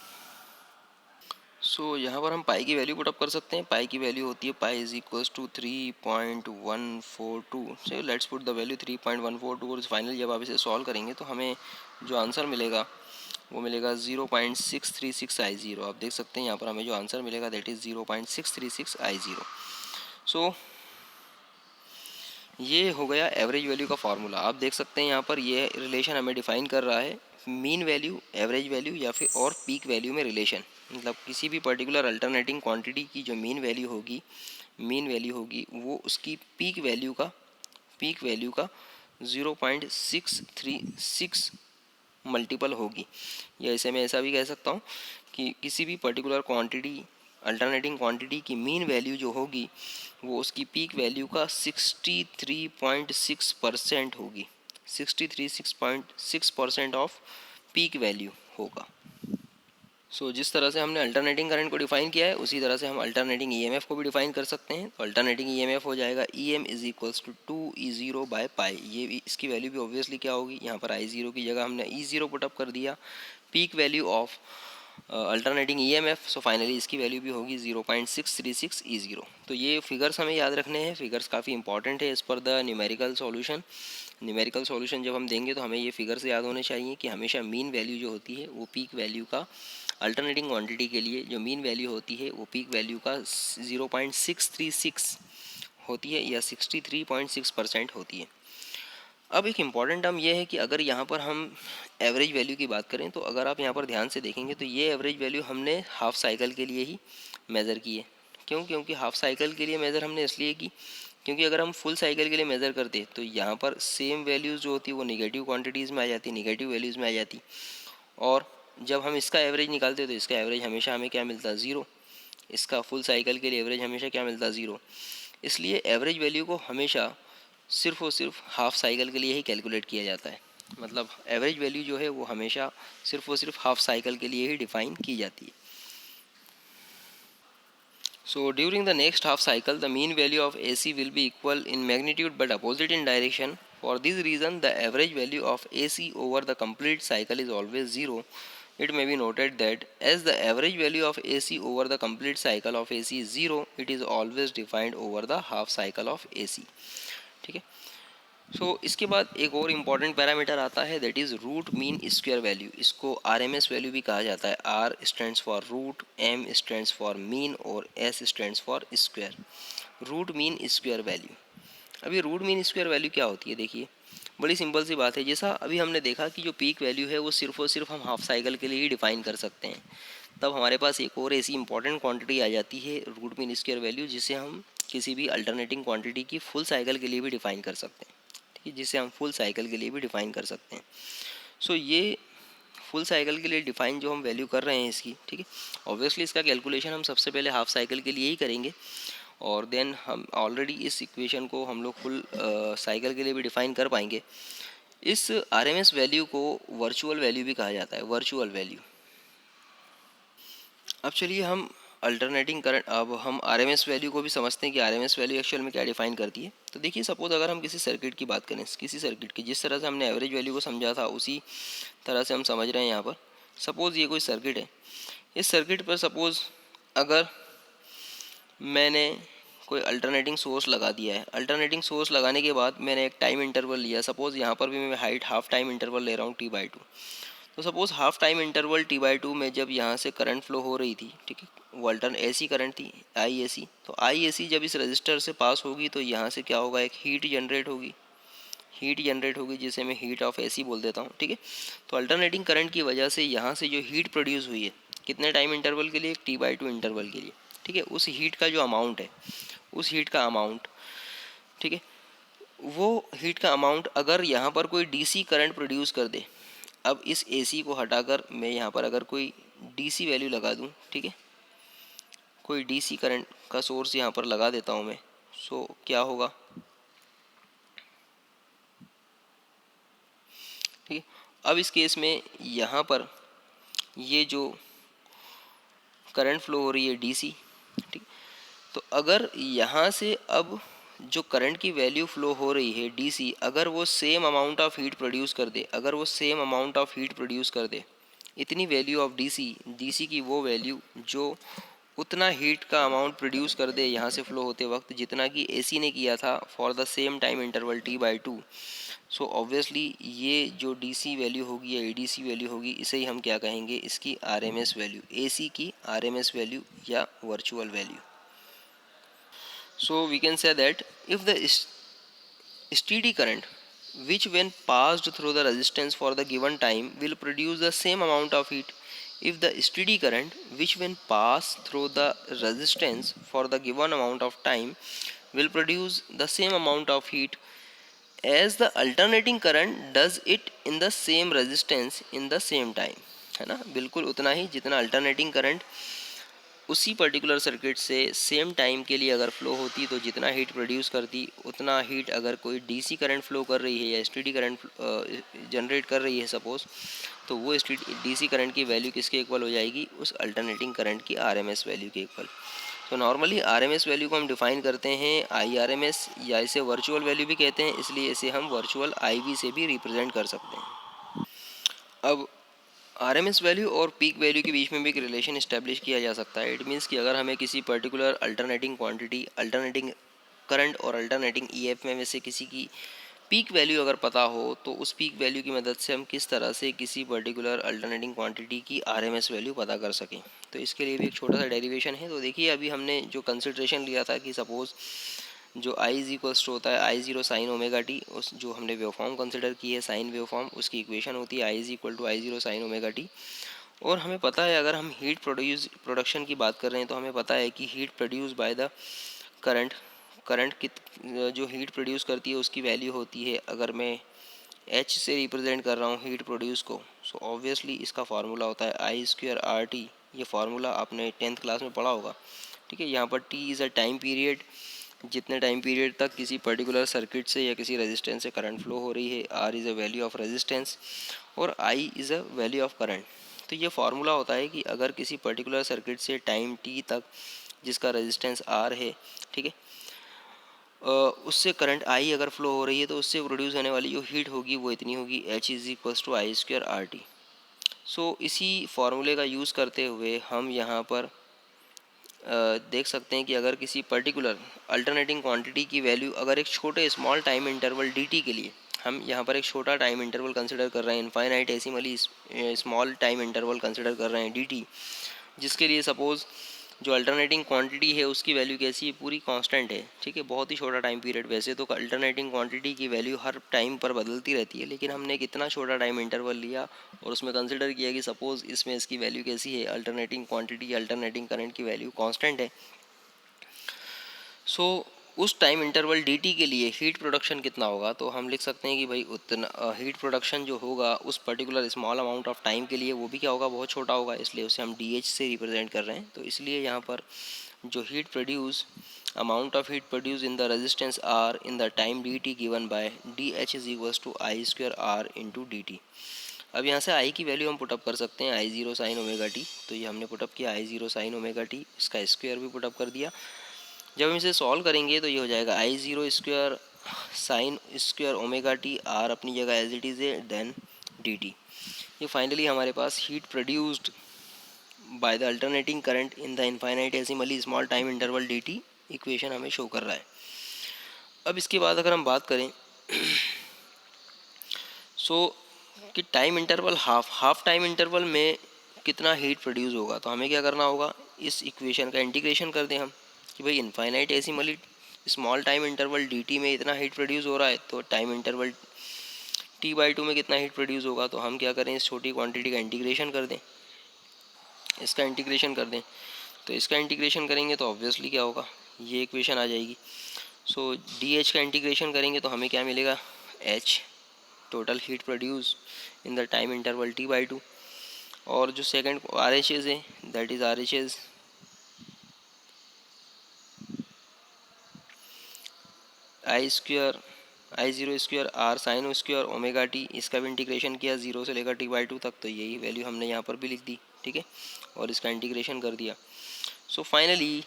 यहाँ पर हम पाई की वैल्यू पुटअप कर सकते हैं। पाई की वैल्यू होती है pi is equals to 3.142। So let's put the value 3.142, और फाइनली जब आप इसे सॉल्व करेंगे तो हमें जो आंसर मिलेगा वो मिलेगा 0.636 आई ज़ीरो। आप देख सकते हैं यहाँ पर हमें जो आंसर मिलेगा दैट इज़ 0.636 आई ज़ीरो। सो ये हो गया एवरेज वैल्यू का फार्मूला। आप देख सकते हैं यहाँ पर ये रिलेशन हमें डिफाइन कर रहा है मीन वैल्यू, एवरेज वैल्यू या फिर और पीक वैल्यू में रिलेशन। मतलब किसी भी पर्टिकुलर अल्टरनेटिंग क्वांटिटी की जो मीन वैल्यू होगी वो उसकी पीक वैल्यू का 0.636 मल्टीपल होगी। या इसे मैं ऐसा भी कह सकता हूँ कि किसी भी पर्टिकुलर क्वांटिटी, अल्टरनेटिंग क्वांटिटी की मीन वैल्यू जो होगी वो उसकी पीक वैल्यू का 63.6% होगी। 63.6% ऑफ पीक वैल्यू होगा। जिस तरह से हमने अल्टरनेटिंग करंट को डिफाइन किया है उसी तरह से हम अल्टरनेटिंग ईएमएफ को भी डिफाइन कर सकते हैं। तो अल्टरनेटिंग ईएमएफ हो जाएगा E M is equals to two E zero by pi. ये भी इसकी वैल्यू भी ऑब्वियसली क्या होगी, यहाँ पर आई ज़ीरो की जगह हमने ई ज़ीरो पुटअप कर दिया, peak value of alternating EMF. So finally इसकी वैल्यू भी होगी 0.636 ई ज़ीरो। तो ये फिगर्स हमें याद रखने हैं, फिगर्स काफ़ी इंपॉर्टेंट है as per the numerical solution. Numerical solution जब हम देंगे तो हमें ये फिगर्स याद होने चाहिए कि हमेशा मीन वैल्यू जो होती है वो पीक वैल्यू का, अल्टरनेटिंग क्वांटिटी के लिए जो मीन वैल्यू होती है वो पीक वैल्यू का 0.636 होती है या 63.6% होती है। अब एक इम्पॉर्टेंट टर्म ये है कि अगर यहाँ पर हम एवरेज वैल्यू की बात करें तो अगर आप यहाँ पर ध्यान से देखेंगे तो ये एवरेज वैल्यू हमने हाफ साइकिल के लिए ही मेज़र की है। क्यों? क्योंकि हाफ साइकिल के लिए मेज़र हमने इसलिए की क्योंकि अगर हम फुल साइकिल के लिए मेज़र करते तो यहाँ पर सेम वैल्यूज़ जो होती है वो निगेटिव क्वांटिटीज़ में आ जाती, निगेटिव वैल्यूज़ में आ जाती, और जब हम इसका एवरेज निकालते तो इसका एवरेज हमेशा हमें क्या मिलता, ज़ीरो। इसका फुल साइकिल के लिए एवरेज हमेशा क्या मिलता, ज़ीरो। इसलिए एवरेज वैल्यू को हमेशा सिर्फ और सिर्फ हाफ साइकिल के लिए ही कैलकुलेट किया जाता है। मतलब एवरेज वैल्यू जो है वो हमेशा सिर्फ और सिर्फ हाफ साइकिल के लिए ही डिफाइन की जाती है। So during the next half cycle, the mean value of AC will be equal in magnitude but opposite in direction. For this reason, the average value of AC over the complete cycle is always 0. It may be noted that as the average value of AC over the complete cycle of AC is 0, it is always defined over the half cycle of AC. ठीक है. सो इसके बाद एक और important parameter आता है, that is root mean square value. इसको RMS value भी कहा जाता है. R stands for root, M stands for mean और S stands for square. Root mean square value. अभी रूट मीन स्क्वायर वैल्यू क्या होती है, देखिए बड़ी सिंपल सी बात है. जैसा अभी हमने देखा कि जो पीक वैल्यू है वो सिर्फ और सिर्फ हम हाफ साइकिल के लिए ही डिफाइन कर सकते हैं. तब हमारे पास एक और ऐसी इंपॉर्टेंट क्वांटिटी आ जाती है रूट मीन स्क्वायर वैल्यू, जिसे हम किसी भी अल्टरनेटिंग क्वांटिटी की फुल साइकिल के लिए भी डिफाइन कर सकते हैं. ठीक है, जिसे हम फुल साइकिल के लिए भी डिफाइन कर सकते हैं. सो ये फुल साइकिल के लिए डिफाइन जो हम वैल्यू कर रहे हैं इसकी, ठीक है, ऑब्वियसली इसका कैलकुलेशन हम सबसे पहले हाफ साइकिल के लिए ही करेंगे और देन हम ऑलरेडी इस इक्वेशन को हम लोग फुल साइकिल के लिए भी डिफाइन कर पाएंगे. इस आरएमएस वैल्यू को वर्चुअल वैल्यू भी कहा जाता है, वर्चुअल वैल्यू. अब चलिए हम अल्टरनेटिंग करंट, अब हम आरएमएस वैल्यू को भी समझते हैं कि आरएमएस वैल्यू एक्चुअल में क्या डिफाइन करती है. तो देखिए सपोज अगर हम किसी सर्किट की बात करें, किसी सर्किट की जिस तरह से हमने एवरेज वैल्यू को समझा था उसी तरह से हम समझ रहे हैं यहाँ पर. सपोज ये कोई सर्किट है. इस सर्किट पर सपोज अगर मैंने कोई अल्टरनेटिंग सोर्स लगा दिया है. अल्टरनेटिंग सोर्स लगाने के बाद मैंने एक टाइम इंटरवल लिया. सपोज यहाँ पर भी मैं हाइट हाफ टाइम इंटरवल ले रहा हूँ t/2. तो suppose half time interval t/2 में जब यहाँ से करंट फ्लो हो रही थी, ठीक है, वो अल्टरन एसी करंट थी, आई एसी. तो आई एसी जब इस रजिस्टर से पास होगी तो यहाँ से क्या होगा, एक हीट जनरेट होगी. हीट जनरेट होगी जिसे मैं हीट ऑफ एसी बोल देता हूँ. ठीक है, तो अल्टरनेटिंग करंट की वजह से यहाँ से जो हीट प्रोड्यूस हुई है, कितने टाइम इंटरवल के लिए, एक t/2 इंटरवल के लिए. ठीक है, उस हीट का जो अमाउंट है, उस हीट का अमाउंट, ठीक है, वो हीट का अमाउंट अगर यहाँ पर कोई डीसी करंट प्रोड्यूस कर दे. अब इस एसी को हटाकर मैं यहाँ पर अगर कोई डीसी वैल्यू लगा दूँ, ठीक है, कोई डीसी करंट का सोर्स यहाँ पर लगा देता हूँ मैं. सो क्या होगा, ठीक है. अब इस केस में यहाँ पर ये जो करंट फ्लो हो रही है डीसी, ठीक, तो अगर यहाँ से अब जो करंट की वैल्यू फ्लो हो रही है डीसी, अगर वो same amount of heat produce कर दे, अगर वो same amount of heat produce कर दे, इतनी वैल्यू ऑफ डीसी, डीसी की वो वैल्यू जो उतना हीट का अमाउंट प्रोड्यूस कर दे यहाँ से फ्लो होते वक्त जितना कि एसी ने किया था for the same time interval t/2. So obviously ये जो डीसी वैल्यू होगी या एडीसी वैल्यू होगी, इसे ही हम क्या कहेंगे, इसकी आरएमएस वैल्यू, एसी की आरएमएस वैल्यू या virtual value. So we can say that if the steady current which when passed through the resistance for the given time will produce the same amount of heat, if the steady current which when passed through the resistance for the given amount of time will produce the same amount of heat as the alternating current does it in the same resistance in the same time, है ना, बिल्कुल उतना ही जितना alternating current उसी particular circuit से same time के लिए अगर फ्लो होती तो जितना हीट प्रोड्यूस करती उतना हीट अगर कोई डीसी करंट फ्लो कर रही है या स्टेडी करंट जनरेट कर रही है सपोज, तो वो डीसी करंट की वैल्यू किसके इक्वल हो जाएगी, उस अल्टरनेटिंग करंट की आरएमएस वैल्यू के इक्वल. तो नॉर्मली आरएमएस वैल्यू को हम डिफाइन करते हैं आईआरएमएस या इसे वर्चुअल वैल्यू भी कहते हैं, इसलिए इसे हम वर्चुअल आईवी से भी रिप्रेजेंट कर सकते हैं. अब आरएमएस वैल्यू और पीक वैल्यू के बीच में भी एक रिलेशन इस्टेब्लिश किया जा सकता है. इट मीन्स कि अगर हमें किसी particular alternating quantity, alternating current और अल्टरनेटिंग ईएफ में से किसी की पीक वैल्यू अगर पता हो तो उस पीक वैल्यू की मदद से हम किस तरह से किसी पर्टिकुलर अल्टरनेटिंग क्वांटिटी की आरएमएस वैल्यू पता कर सकें. तो इसके लिए भी एक छोटा सा डेरिवेशन है. तो देखिए अभी हमने जो कंसिडरेशन लिया था कि सपोज़ जो आई इज इक्वल्स टू होता है आई जीरो साइन ओमेगा टी, उस जो हमने वेवफॉर्म कंसिडर की है साइन वेवफॉर्म, उसकी इक्वेशन होती है I is equal to I zero sine omega T. और हमें पता है अगर हम हीट प्रोडक्शन की बात कर रहे हैं तो हमें पता है कि heat produce by the current, current की जो हीट प्रोड्यूस करती है उसकी वैल्यू होती है, अगर मैं एच से रिप्रेजेंट कर रहा हूँ हीट प्रोड्यूस को, सो ऑब्वियसली इसका फार्मूला होता है आई स्क्वायर आर टी. ये फार्मूला आपने 10th क्लास में पढ़ा होगा. ठीक है, यहाँ पर T is a time period, जितने टाइम पीरियड तक किसी पर्टिकुलर सर्किट से या किसी रेजिस्टेंस से करंट फ्लो हो रही है. R is a value of resistance और I is a value of current. तो ये फार्मूला होता है कि अगर किसी पर्टिकुलर सर्किट से टाइम टी तक जिसका रेजिस्टेंस आर है, ठीक है, उससे करंट आई अगर फ्लो हो रही है तो उससे प्रोड्यूस होने वाली जो हीट होगी वो इतनी होगी, H is equals to I square R T. So इसी फॉर्मूले का यूज़ करते हुए हम यहाँ पर देख सकते हैं कि अगर किसी पर्टिकुलर अल्टरनेटिंग क्वांटिटी की वैल्यू अगर एक छोटे स्मॉल टाइम इंटरवल dt के लिए, हम यहाँ पर एक छोटा टाइम इंटरवल कंसिडर कर रहे हैं, इनफाइनाइटेसिमली स्मॉल टाइम इंटरवल कंसिडर कर रहे हैं dt, जिसके लिए सपोज़ जो अल्टरनेटिंग क्वांटिटी है उसकी वैल्यू कैसी है, पूरी कांस्टेंट है, ठीक है, बहुत ही छोटा टाइम पीरियड। वैसे तो अल्टरनेटिंग क्वांटिटी की वैल्यू हर टाइम पर बदलती रहती है, लेकिन हमने कितना छोटा टाइम इंटरवल लिया और उसमें कंसिडर किया कि सपोज़ इसमें इसकी वैल्यू कैसी है, अल्टरनेटिंग क्वांटिटी अल्टरनेटिंग करंट की वैल्यू कांस्टेंट है। सो उस टाइम इंटरवल dt के लिए हीट प्रोडक्शन कितना होगा, तो हम लिख सकते हैं कि भाई उतना हीट प्रोडक्शन जो होगा उस particular small amount of time के लिए वो भी क्या होगा, बहुत छोटा होगा, इसलिए उसे हम dh से रिप्रेजेंट कर रहे हैं। तो इसलिए यहाँ पर जो heat produce amount of heat produce in the resistance R in the time dt given by dh is equals to I square R into dt। अब यहाँ से आई की वैल्यू हम पुटअप कर सकते हैं, आई जीरो साइन ओमेगा टी, तो ये हमने पुटअप किया आई जीरो साइन ओमेगा टी, इसका स्क्वायर भी पुटअप कर दिया। जब हम इसे सॉल्व करेंगे तो ये हो जाएगा I zero square sine square omega T, R अपनी जगह एज इट इज़ है, देन डी टी। ये फाइनली हमारे पास heat produced by the alternating current in the infinitesimally small time interval D T equation हमें शो कर रहा है। अब इसके बाद अगर हम बात करें सो कि time interval half time interval में कितना हीट प्रोड्यूस होगा, तो हमें क्या करना होगा, इस इक्वेशन का इंटीग्रेशन कर दें हम कि भाई इनफाइनाइटेसिमली स्मॉल टाइम इंटरवल dt में इतना हीट प्रोड्यूस हो रहा है, तो टाइम इंटरवल t/2 में कितना हीट प्रोड्यूस होगा। तो हम क्या करें, इस छोटी क्वांटिटी का इंटीग्रेशन कर दें, इसका इंटीग्रेशन कर दें। तो इसका इंटीग्रेशन करेंगे तो ऑब्वियसली क्या होगा, ये इक्वेशन आ जाएगी। सो डी का इंटीग्रेशन करेंगे तो हमें क्या मिलेगा, h total heat produce in the time interval t/2, और जो सेकंड आर एच एस है that is R H S I square I zero square R sine square omega T, इसका भी इंटीग्रेशन किया जीरो से लेकर t/2 तक, तो यही वैल्यू हमने यहाँ पर भी लिख दी, ठीक है, और इसका इंटीग्रेशन कर दिया। सो फाइनली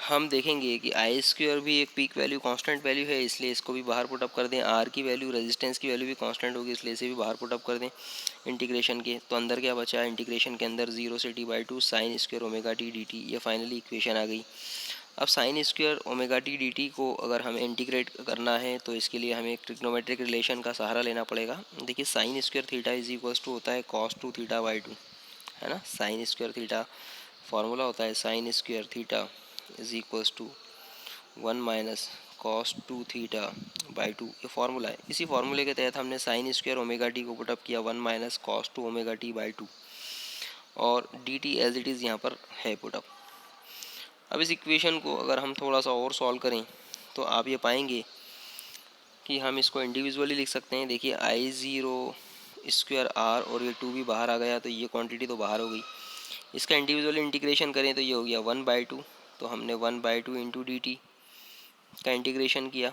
हम देखेंगे कि आई स्क्वायर भी एक पीक वैल्यू कांस्टेंट वैल्यू है, इसलिए इसको भी बाहर पुटअप कर दें। आर की वैल्यू रेजिस्टेंस की वैल्यू भी कांस्टेंट होगी, इसलिए इसे भी बाहर पुटअप कर दें इंटीग्रेशन के। तो अंदर क्या बचा, इंटीग्रेशन के अंदर जीरो से t/2 sign square omega T D T, ये फाइनली इक्वेशन आ गई। अब sign square omega T D T को अगर हमें इंटीग्रेट करना है तो इसके लिए हमें एक ट्रिग्नोमेट्रिक रिलेशन का सहारा लेना पड़ेगा। देखिए sine square theta is equals to होता है cos two theta by two, है ना, साइन स्क्वायर थीटा फार्मूला होता है sine square theta is equals to 1 - cos 2 theta by two, ये फार्मूला है। इसी फार्मूले के तहत हमने साइन स्क्वायर ओमेगा टी को पुटअप किया 1 - cos 2 omega T by two, और D T as it is यहाँ पर है पुटअप। अब इस इक्वेशन को अगर हम थोड़ा सा और सॉल्व करें तो आप ये पाएंगे कि हम इसको इंडिविजुअली लिख सकते हैं। देखिए आई ज़ीरो स्क्वायर आर, और ये टू भी बाहर आ गया तो ये क्वांटिटी तो बाहर हो गई। इसका इंडिविजुअली इंटीग्रेशन करें तो ये हो गया 1/2, तो हमने 1/2 इंटू डी टी का इंटीग्रेशन किया।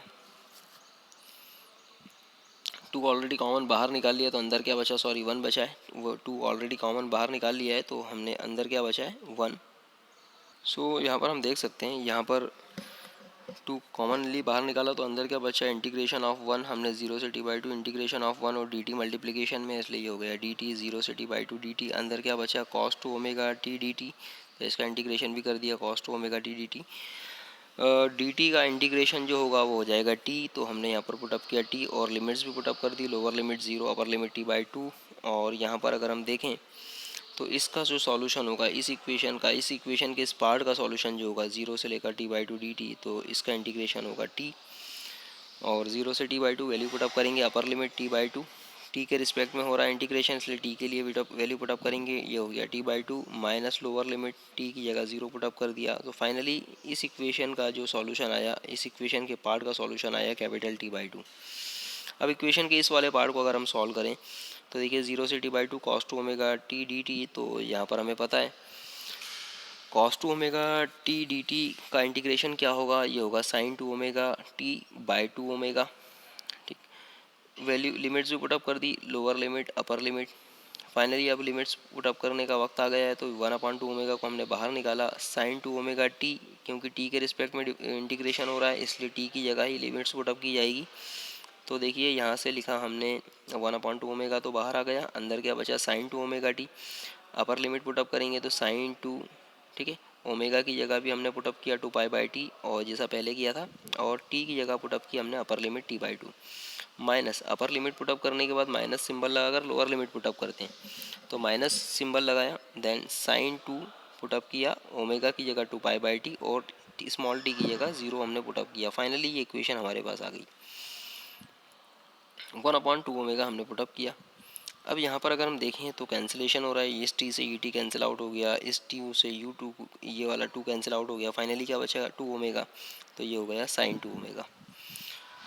टू ऑलरेडी कॉमन बाहर निकाल लिया तो अंदर क्या बचा, सॉरी 1 बचा है, वो टू ऑलरेडी कॉमन बाहर निकाल लिया है तो हमने अंदर क्या बचा है 1। सो यहाँ पर हम देख सकते हैं, यहाँ पर टू कॉमनली बाहर निकाला तो अंदर क्या बचा है, इंटीग्रेशन ऑफ 1, हमने जीरो से t/2 इंटीग्रेशन ऑफ 1 और डी टी मल्टीप्लीकेशन में, इसलिए ये हो गया डी टी जीरो से t/2 डी टी। अंदर क्या बचा, cos two omega T D T, तो इसका इंटीग्रेशन भी कर दिया cos two omega T D T. D T का इंटीग्रेशन जो होगा वो हो जाएगा टी, तो हमने यहाँ पर पुटअप किया टी और लिमिट्स भी पुटअप कर दी, lower limit 0 upper limit t/2। और यहाँ पर अगर हम देखें तो इसका जो सॉल्यूशन होगा इस इक्वेशन के इस पार्ट का सॉल्यूशन जो होगा 0 से लेकर t/2 dt, तो इसका इंटीग्रेशन होगा t, और 0 से t/2 वैल्यू पुटअप करेंगे, अपर लिमिट t/2 टी के रिस्पेक्ट में हो रहा है इंटीग्रेशन, इसलिए टी के लिए वैल्यू पुटअप करेंगे, ये हो गया t/2 minus lower limit T की जगह 0 पुटअप कर दिया। तो फाइनली इस इक्वेशन का जो सॉल्यूशन आया, इस इक्वेशन के पार्ट का सॉल्यूशन आया कैपिटल t/2। अब इक्वेशन के इस वाले पार्ट को अगर हम सॉल्व करें तो देखिए 0 से t/2 cos 2 omega T D T, तो यहाँ पर हमें पता है cos 2 omega T D T का इंटीग्रेशन क्या होगा, ये होगा sine 2 omega T by 2 omega, ठीक। वैल्यू लिमिट्स भी पुटअप कर दी, lower limit upper limit, finally अब लिमिट्स पुटअप करने का वक्त आ गया है, तो 1/2 ओमेगा को हमने बाहर निकाला, साइन 2 ओमेगा टी, क्योंकि टी के रिस्पेक्ट में इंटीग्रेशन हो रहा है इसलिए टी की जगह ही लिमिट्स पुटअप की जाएगी। तो देखिए यहाँ से लिखा हमने 1/2 ओमेगा तो बाहर आ गया, अंदर क्या बचा sine 2 omega T. Upper limit put up करेंगे तो साइन 2, ठीक है, ओमेगा की जगह भी हमने पुटअप किया 2 पाई/टी और जैसा पहले किया था, और टी की जगह पुटअप की हमने अपर लिमिट t/2 माइनस अपर लिमिट पुटअप करने के बाद माइनस सिंबल लगाकर लोअर लिमिट पुटअप करते हैं, तो माइनस सिंबल लगाया, देन साइन 2 पुटअप किया, ओमेगा की जगह 2 पाई/टी और स्मॉल टी की जगह 0 हमने पुटअप किया। फाइनली ये इक्वेशन हमारे पास आ गई, 1/2 ओमेगा हमने पुटअप किया। अब यहाँ पर अगर हम देखें तो कैंसिलेशन हो रहा है, इस टी से ई टी कैंसिल आउट हो गया, इस टी से यू टू ये वाला 2 कैंसिल आउट हो गया, फाइनली क्या बचेगा 2 ओमेगा, तो ये हो गया साइन 2 ओमेगा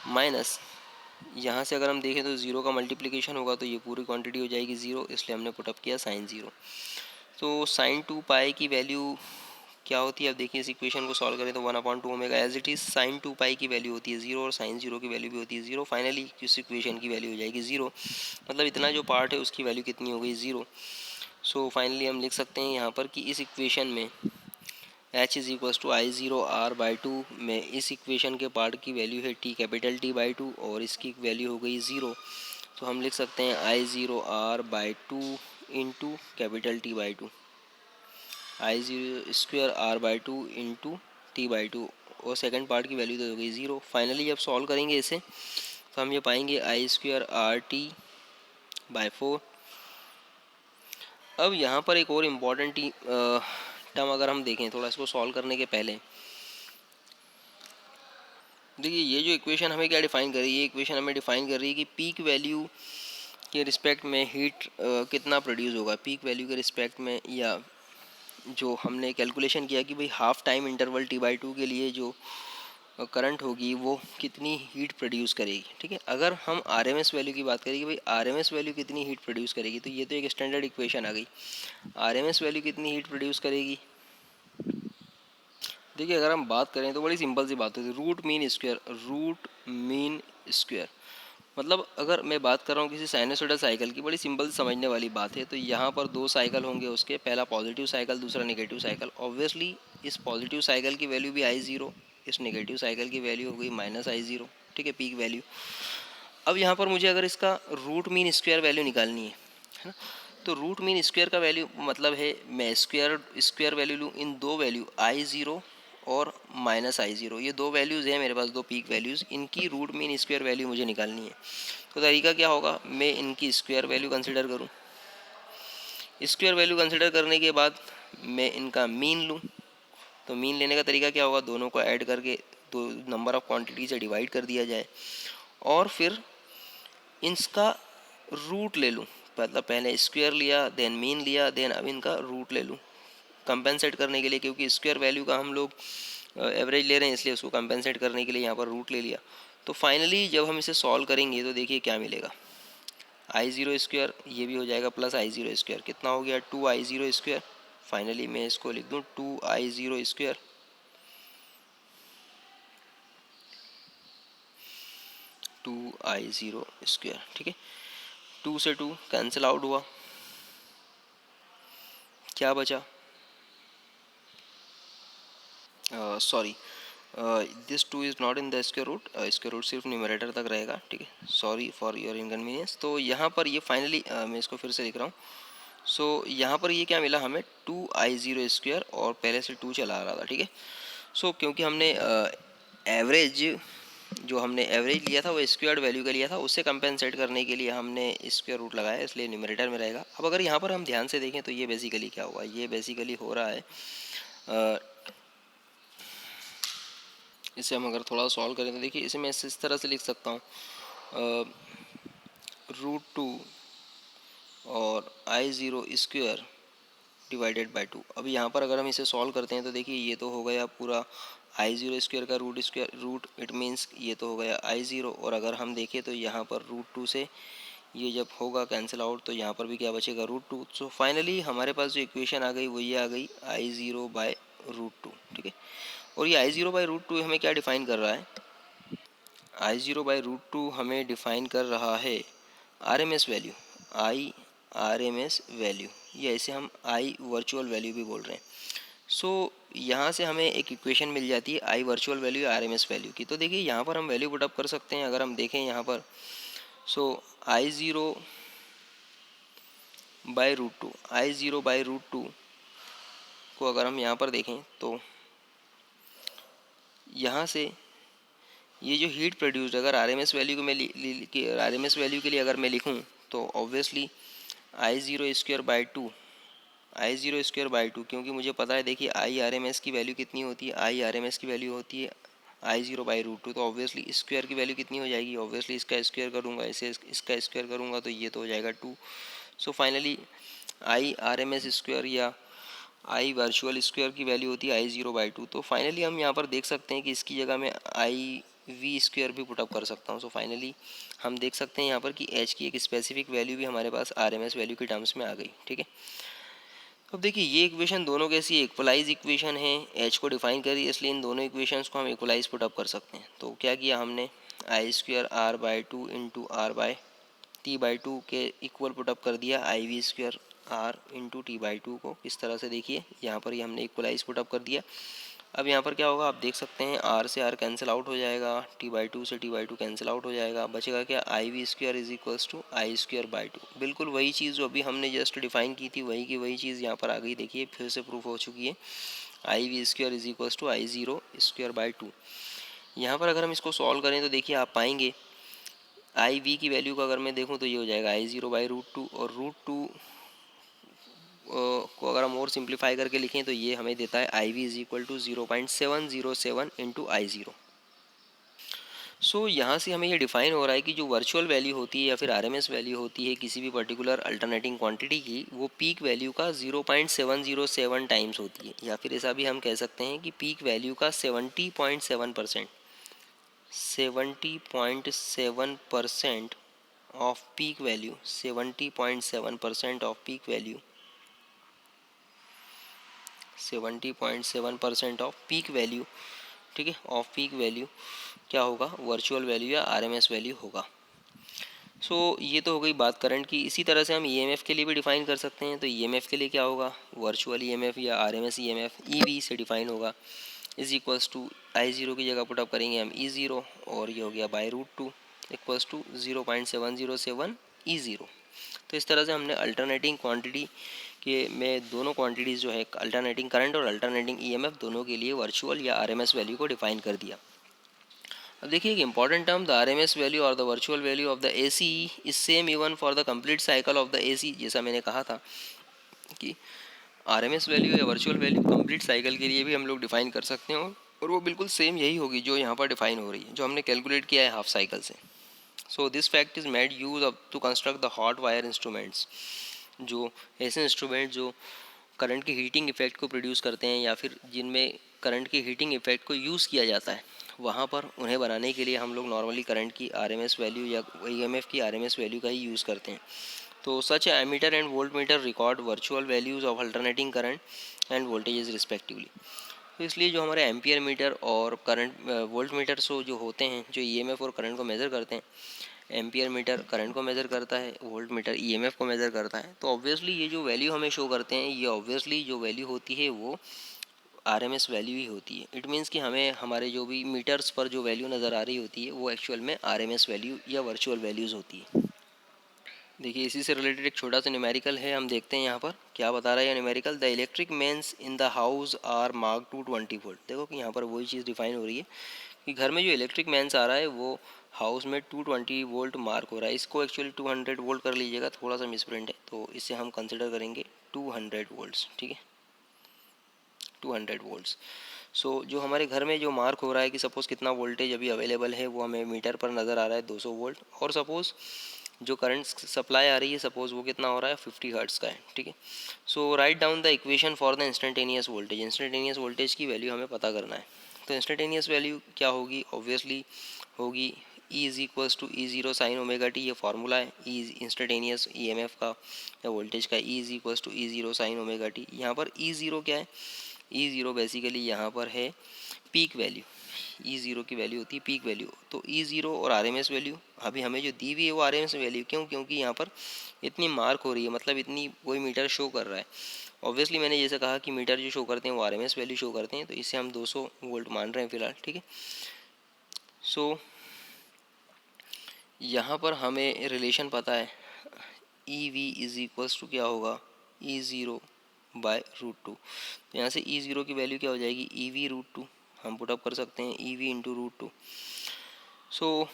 माइनस यहाँ से अगर हम देखें तो 0 का मल्टीप्लिकेशन होगा तो ये पूरी क्वांटिटी हो जाएगी 0, इसलिए हमने पुटअप किया साइन 0। तो साइन 2 पाई की वैल्यू क्या होती है, अब देखिए इस इक्वेशन को सॉल्व करें तो 1/2 omega as it is sine 2 pi की वैल्यू होती है 0 और साइन 0 की वैल्यू भी होती है 0। फाइनली इस इक्वेशन की वैल्यू हो जाएगी 0, मतलब इतना जो पार्ट है उसकी वैल्यू कितनी हो गई 0। सो फाइनली हम लिख सकते हैं यहाँ पर कि इस इक्वेशन में h is equals to I0R/2 में इस इक्वेशन के पार्ट की वैल्यू है t कैपिटल T/2 और इसकी वैल्यू हो गई 0, तो हम लिख सकते हैं I0R/2 into capital T/2, I0² R/2 into T/2 और सेकंड पार्ट की वैल्यू तो हो गई 0। फाइनली जब सॉल्व करेंगे इसे तो हम ये पाएंगे I²RT/4। अब यहाँ पर एक और इम्पॉर्टेंट टर्म अगर हम देखें थोड़ा इसको सॉल्व करने के पहले, देखिए ये जो इक्वेशन हमें क्या डिफाइन कर रही है, ये इक्वेशन हमें डिफाइन कर रही है कि पीक वैल्यू के रिस्पेक्ट में हीट कितना प्रोड्यूस होगा, पीक वैल्यू के रिस्पेक्ट में, या जो हमने कैलकुलेशन किया कि भाई हाफ टाइम इंटरवल T/2 के लिए जो करंट होगी वो कितनी हीट प्रोड्यूस करेगी। ठीक है, अगर हम RMS वैल्यू की बात करें कि भाई RMS वैल्यू कितनी हीट प्रोड्यूस करेगी, तो ये तो एक स्टैंडर्ड इक्वेशन आ गई। RMS वैल्यू कितनी हीट प्रोड्यूस करेगी, देखिए अगर हम बात करें तो बड़ी सिंपल सी बात होती है, रूट मीन स्क्वायर। मतलब अगर मैं बात कर रहा हूँ किसी साइनसोइडल साइकिल की, बड़ी सिंपल समझने वाली बात है, तो यहाँ पर 2 साइकिल होंगे उसके, पहला पॉजिटिव साइकिल दूसरा नेगेटिव साइकिल। ऑब्वियसली इस पॉजिटिव साइकिल की वैल्यू भी I0, इस नेगेटिव साइकिल की वैल्यू हो गई -I0। ठीक है, पीक वैल्यू। अब यहाँ पर मुझे अगर इसका रूट मीन स्क्वायर वैल्यू निकालनी है ना, तो रूट मीन स्क्वायर का वैल्यू मतलब है मैं स्क्वायर वैल्यू लूँ इन दो वैल्यू I0 और -I0, ये दो वैल्यूज़ हैं मेरे पास, दो पीक वैल्यूज़, इनकी रूट मीन स्क्वायर वैल्यू मुझे निकालनी है। तो तरीका क्या होगा, मैं इनकी स्क्वायर वैल्यू कंसिडर करूँ, स्क्वायर वैल्यू कंसिडर करने के बाद मैं इनका मीन लूँ। तो मीन लेने का तरीका क्या होगा, दोनों को ऐड करके दो नंबर ऑफ क्वांटिटी से डिवाइड कर दिया जाए और फिर इसका रूट ले लूँ, मतलब पहले स्क्वायर लिया देन मीन लिया देन अब इनका रूट ले लूँ कंपेंसेट करने के लिए, क्योंकि स्क्वायर वैल्यू का हम लोग एवरेज ले रहे हैं इसलिए उसको कंपेंसेट करने के लिए यहाँ पर रूट ले लिया। तो फाइनली जब हम इसे सॉल्व करेंगे तो देखिए क्या मिलेगा, I0² ये भी हो जाएगा प्लस I0², कितना हो गया 2I0²। फाइनली मैं इसको लिख दूँ 2I0², 2I0²। ठीक है, 2 से 2 कैंसिल आउट हुआ, क्या बचा, sorry this 2 is not in the square root, square root सिर्फ न्यूमरेटर तक रहेगा। ठीक है, सॉरी फॉर योर इनकन्वीनियंस। तो यहाँ पर ये फाइनली मैं इसको फिर से लिख रहा हूँ। सो यहाँ पर ये क्या मिला हमें 2I0² और पहले से 2 चला आ रहा था। ठीक है, सो क्योंकि हमने एवरेज जो हमने एवरेज लिया था वो स्क्वायर्ड वैल्यू का लिया था, उससे कंपेंसेट करने के लिए हमने स्क्वायर रूट लगाया, इसलिए न्यूमरेटर में रहेगा। अब अगर यहाँ पर हम ध्यान से देखें तो ये बेसिकली क्या हुआ, ये बेसिकली हो रहा है इसे हम अगर थोड़ा सॉल्व करें तो देखिए इसे मैं इस तरह से लिख सकता हूँ, √2 और I0² डिवाइडेड बाई 2। अब यहाँ पर अगर हम इसे सॉल्व करते हैं तो देखिए ये तो हो गया पूरा I0² का रूट, इट मीन्स ये तो हो गया I0, और अगर हम देखें तो यहाँ पर √2 से ये जब होगा कैंसिल आउट तो यहाँ पर भी क्या बचेगा √2। सो फाइनली हमारे पास जो इक्वेशन आ गई वो ये आ गई I0/√2। ठीक है, और ये I0/√2 हमें क्या डिफाइन कर रहा है, I0/√2 हमें डिफाइन कर रहा है RMS वैल्यू, RMS वैल्यू, या इसे हम आई वर्चुअल वैल्यू भी बोल रहे हैं। सो यहाँ से हमें एक इक्वेशन मिल जाती है आई वर्चुअल वैल्यू RMS वैल्यू की। तो देखिए यहाँ पर हम वैल्यू पुटअप कर सकते हैं। अगर हम देखें यहाँ पर, सो I0/√2 को अगर हम यहाँ पर देखें तो यहाँ से ये जो हीट प्रोड्यूस्ड, अगर RMS वैल्यू को मैं RMS वैल्यू के लिए अगर मैं लिखूँ तो ऑब्वियसली I0² बाई टू, क्योंकि मुझे पता है, देखिए IRMS की वैल्यू कितनी होती है, IRMS की वैल्यू होती है I0/√2। तो ऑब्वियसली स्क्वायर की वैल्यू कितनी हो जाएगी, ऑब्वियसली इसका स्क्वायर करूँगा, इसे इसका स्क्वायर करूँगा तो ये तो हो जाएगा 2। सो फाइनली IRMS² या आई वर्चुअल स्क्वायर की वैल्यू होती है I0/2। तो फाइनली हम यहाँ पर देख सकते हैं कि इसकी जगह मैं IV² भी पुटअप कर सकता हूँ। सो फाइनली हम देख सकते हैं यहाँ पर कि H की एक स्पेसिफिक वैल्यू भी हमारे पास RMS वैल्यू के टर्म्स में आ गई। ठीक है, अब देखिए ये इक्वेशन दोनों कैसी इक्वलाइज इक्वेशन है, H को डिफाइन करी, इसलिए इन दोनों इक्वेशंस को हम इक्वलाइज पुटअप कर सकते हैं। तो क्या किया हमने, I²R/2 इंटू R/T/2 के इक्वल पुटअप कर दिया IV²R इंटू T/2 को। इस तरह से देखिए यहाँ पर ही हमने इक्वलाइज पुटअप कर दिया। अब यहाँ पर क्या होगा, आप देख सकते हैं R से R कैंसिल आउट हो जाएगा, T/2 से T/2 कैंसिल आउट हो जाएगा, बचेगा क्या, IV²= I²/2। बिल्कुल वही चीज़ जो अभी हमने जस्ट डिफाइन की थी, वही की वही चीज़ यहाँ पर आ गई। देखिए फिर से प्रूफ हो चुकी है, IV²= I0²/2। यहाँ पर अगर हम इसको सॉल्व करें तो देखिए आप पाएंगे IV की वैल्यू को अगर मैं देखूँ तो ये हो जाएगा I0/√2, और √2 को अगर हम और सिंप्लीफाई करके लिखें तो ये हमें देता है IV = 0.707 इंटू I0। सो यहाँ से हमें ये डिफाइन हो रहा है कि जो वर्चुअल वैल्यू होती है या फिर RMS वैल्यू होती है किसी भी पर्टिकुलर अल्टरनेटिंग क्वांटिटी की, वो पीक वैल्यू का 0.707 टाइम्स होती है, या फिर ऐसा भी हम कह सकते हैं कि पीक वैल्यू का 70.7% off peak value, 70.7% off peak value, 70.7% off peak value, ठीक है, ऑफ पीक वैल्यू क्या होगा, वर्चुअल वैल्यू या RMS वैल्यू होगा। सो ये तो हो गई बात करंट की। इसी तरह से हम EMF के लिए भी डिफाइन कर सकते हैं। तो EMF के लिए क्या होगा, वर्चुअल EMF या RMS EMF EV से डिफाइन होगा, = I0 की जगह पुटअप करेंगे हम E0, और ये हो गया /√2 = 0.707 E0। तो इस तरह से हमने अल्टरनेटिंग क्वांटिटी के में दोनों क्वांटिटीज़ जो है, अल्टरनेटिंग करंट और अल्टरनेटिंग EMF दोनों के लिए वर्चुअल या RMS वैल्यू को डिफाइन कर दिया। अब देखिए एक important term, the RMS value और the virtual value of the AC is same even for the complete cycle of the AC। जैसा मैंने कहा था कि RMS वैल्यू या वर्चुअल वैल्यू कंप्लीट साइकिल के लिए भी हम लोग डिफाइन कर सकते हैं, और वो बिल्कुल सेम यही होगी जो यहाँ पर डिफाइन हो रही है, जो हमने कैलकुलेट किया है हाफ साइकिल से। So this fact is made use up to construct the hot wire instruments. जो ऐसे इंस्ट्रूमेंट जो करंट की हीटिंग इफेक्ट को प्रोड्यूस करते हैं, या फिर जिनमें करंट की हीटिंग इफेक्ट को यूज़ किया जाता है, वहाँ पर उन्हें बनाने के लिए हम लोग नॉर्मली करंट की RMS वैल्यू या EMF की RMS वैल्यू का ही यूज़ करते हैं। तो such ammeter and volt meter record virtual values of alternating current and voltages respectively. तो इसलिए जो हमारे एम्पियर मीटर और करंट वोल्ट मीटर जो होते हैं, जो EMF और करंट को मेज़र करते हैं, एम्पियर मीटर करंट को मेज़र करता है, वोल्ट मीटर EMF को मेज़र करता है। तो ऑब्वियसली ये जो वैल्यू हमें शो करते हैं, ये ऑब्वियसली जो वैल्यू होती है वो RMS वैल्यू ही होती है। इट मीन्स कि हमें हमारे जो भी मीटर्स पर जो वैल्यू नज़र आ रही होती है वो एक्चुअल में RMS वैल्यू या वर्चुअल वैल्यूज़ होती है। देखिए इसी से रिलेटेड एक छोटा सा न्यूमेरिकल है, हम देखते हैं यहाँ पर क्या बता रहा है numerical. The electric mains in the house are mark two 20 volt. देखो कि यहाँ पर वही चीज़ डिफाइन हो रही है कि घर में जो इलेक्ट्रिक मेन्स आ रहा है वो हाउस में 220 वोल्ट मार्क हो रहा है। इसको एक्चुअली 200 वोल्ट कर लीजिएगा, थोड़ा सा मिसप्रिंट है, तो इसे हम कंसिडर करेंगे 200 वोल्ट्स। ठीक है, 200 वोल्ट्स। सो जो हमारे घर में जो मार्क हो रहा है कि सपोज़ कितना वोल्टेज अभी अवेलेबल है, वो हमें मीटर पर नज़र आ रहा है 200 वोल्ट, और सपोज़ जो करंट सप्लाई आ रही है सपोज़ वो कितना हो रहा है 50 हर्ट्ज़ का है। ठीक है, so right down the equation for the instantaneous voltage. Instantaneous voltage की वैल्यू हमें पता करना है। तो इंस्टेंटेनियस वैल्यू क्या होगी, ऑब्वियसली होगी E = E0 sign omega T. ये फार्मूला है इंस्टेंटेनियस EMF का या वोल्टेज का, E = E0 sign omega T. यहाँ पर E0 क्या है, E0 बेसिकली यहाँ पर है पीक वैल्यू, ई ज़ीरो की वैल्यू होती है पीक वैल्यू। तो ई ज़ीरो और आर एम एस वैल्यू अभी हमें जो दी हुई है वो आर एम एस वैल्यू, क्यों? क्योंकि यहाँ पर इतनी मार्क हो रही है, मतलब इतनी कोई मीटर शो कर रहा है। ऑब्वियसली मैंने जैसे कहा कि मीटर जो शो करते हैं वो R M S value show करते हैं, तो इसे हम 200 वोल्ट मान रहे हैं फ़िलहाल, ठीक है। सो यहाँ पर हमें रिलेशन पता है, E V is equals to क्या होगा, E zero by root two. तो यहाँ से ई ज़ीरो की वैल्यू क्या हो जाएगी, ई वी रूट टू, हम पुटअप कर सकते हैं E V into root two. So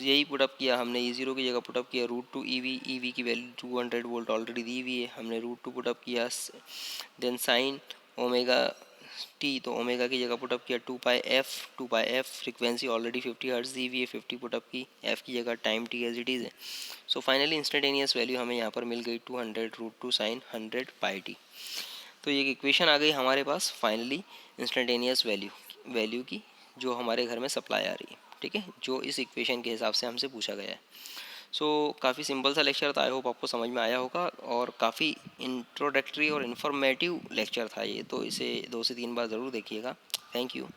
यही पुटअप किया हमने, ई ज़ीरो की जगह पुटअप किया रूट टू ई वी की वैल्यू 200 वोल्ट ऑलरेडी दी हुई है, हमने रूट टू पुटअप किया। देन साइन ओमेगा टी, तो ओमेगा की जगह पुटअप किया 2 pi F frequency already 50 hertz दी हुई है, 50 पुटअप की, एफ की जगह time T as it is है। सो फाइनली इंस्टेंटेनियस वैल्यू हमें यहाँ पर मिल गई 200 root two sign 100 pi T. तो ये इक्वेशन आ गई हमारे पास फाइनली इंस्टेंटेनियस वैल्यू की, जो हमारे घर में सप्लाई आ रही है, ठीक है, जो इस इक्वेशन के हिसाब से हमसे पूछा गया है। सो काफ़ी सिंपल सा लेक्चर था, आई होप आपको समझ में आया होगा, और काफ़ी इंट्रोडक्टरी और इन्फॉर्मेटिव लेक्चर था ये, तो इसे 2 से 3 बार ज़रूर देखिएगा। Thank you.